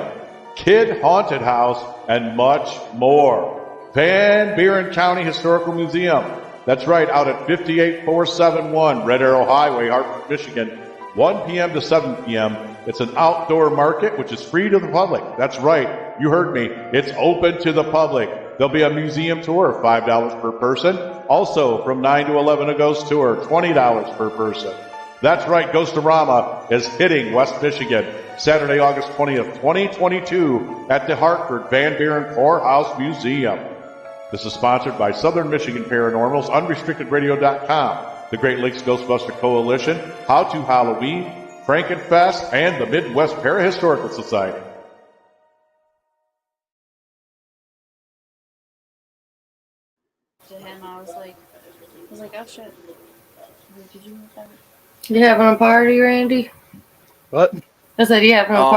kid haunted house, and much more. Van Buren County Historical Museum. That's right, out at 58471 Red Arrow Highway, Hartford, Michigan, 1 p.m. to 7 p.m. It's an outdoor market, which is free to the public. That's right, you heard me. It's open to the public. There'll be a museum tour, $5 per person. Also, from 9 to 11, a ghost tour, $20 per person. That's right, Ghost-O-Rama is hitting West Michigan, Saturday, August 20th, 2022, at the Hartford Van Buren Poorhouse Museum. This is sponsored by Southern Michigan Paranormals, UnrestrictedRadio.com, the Great Lakes Ghostbuster Coalition, How to Halloween, Frankenfest, and the Midwest Parahistorical Society. To him, I was like, oh shit. You having a party, Randy? What? I said, you having a party?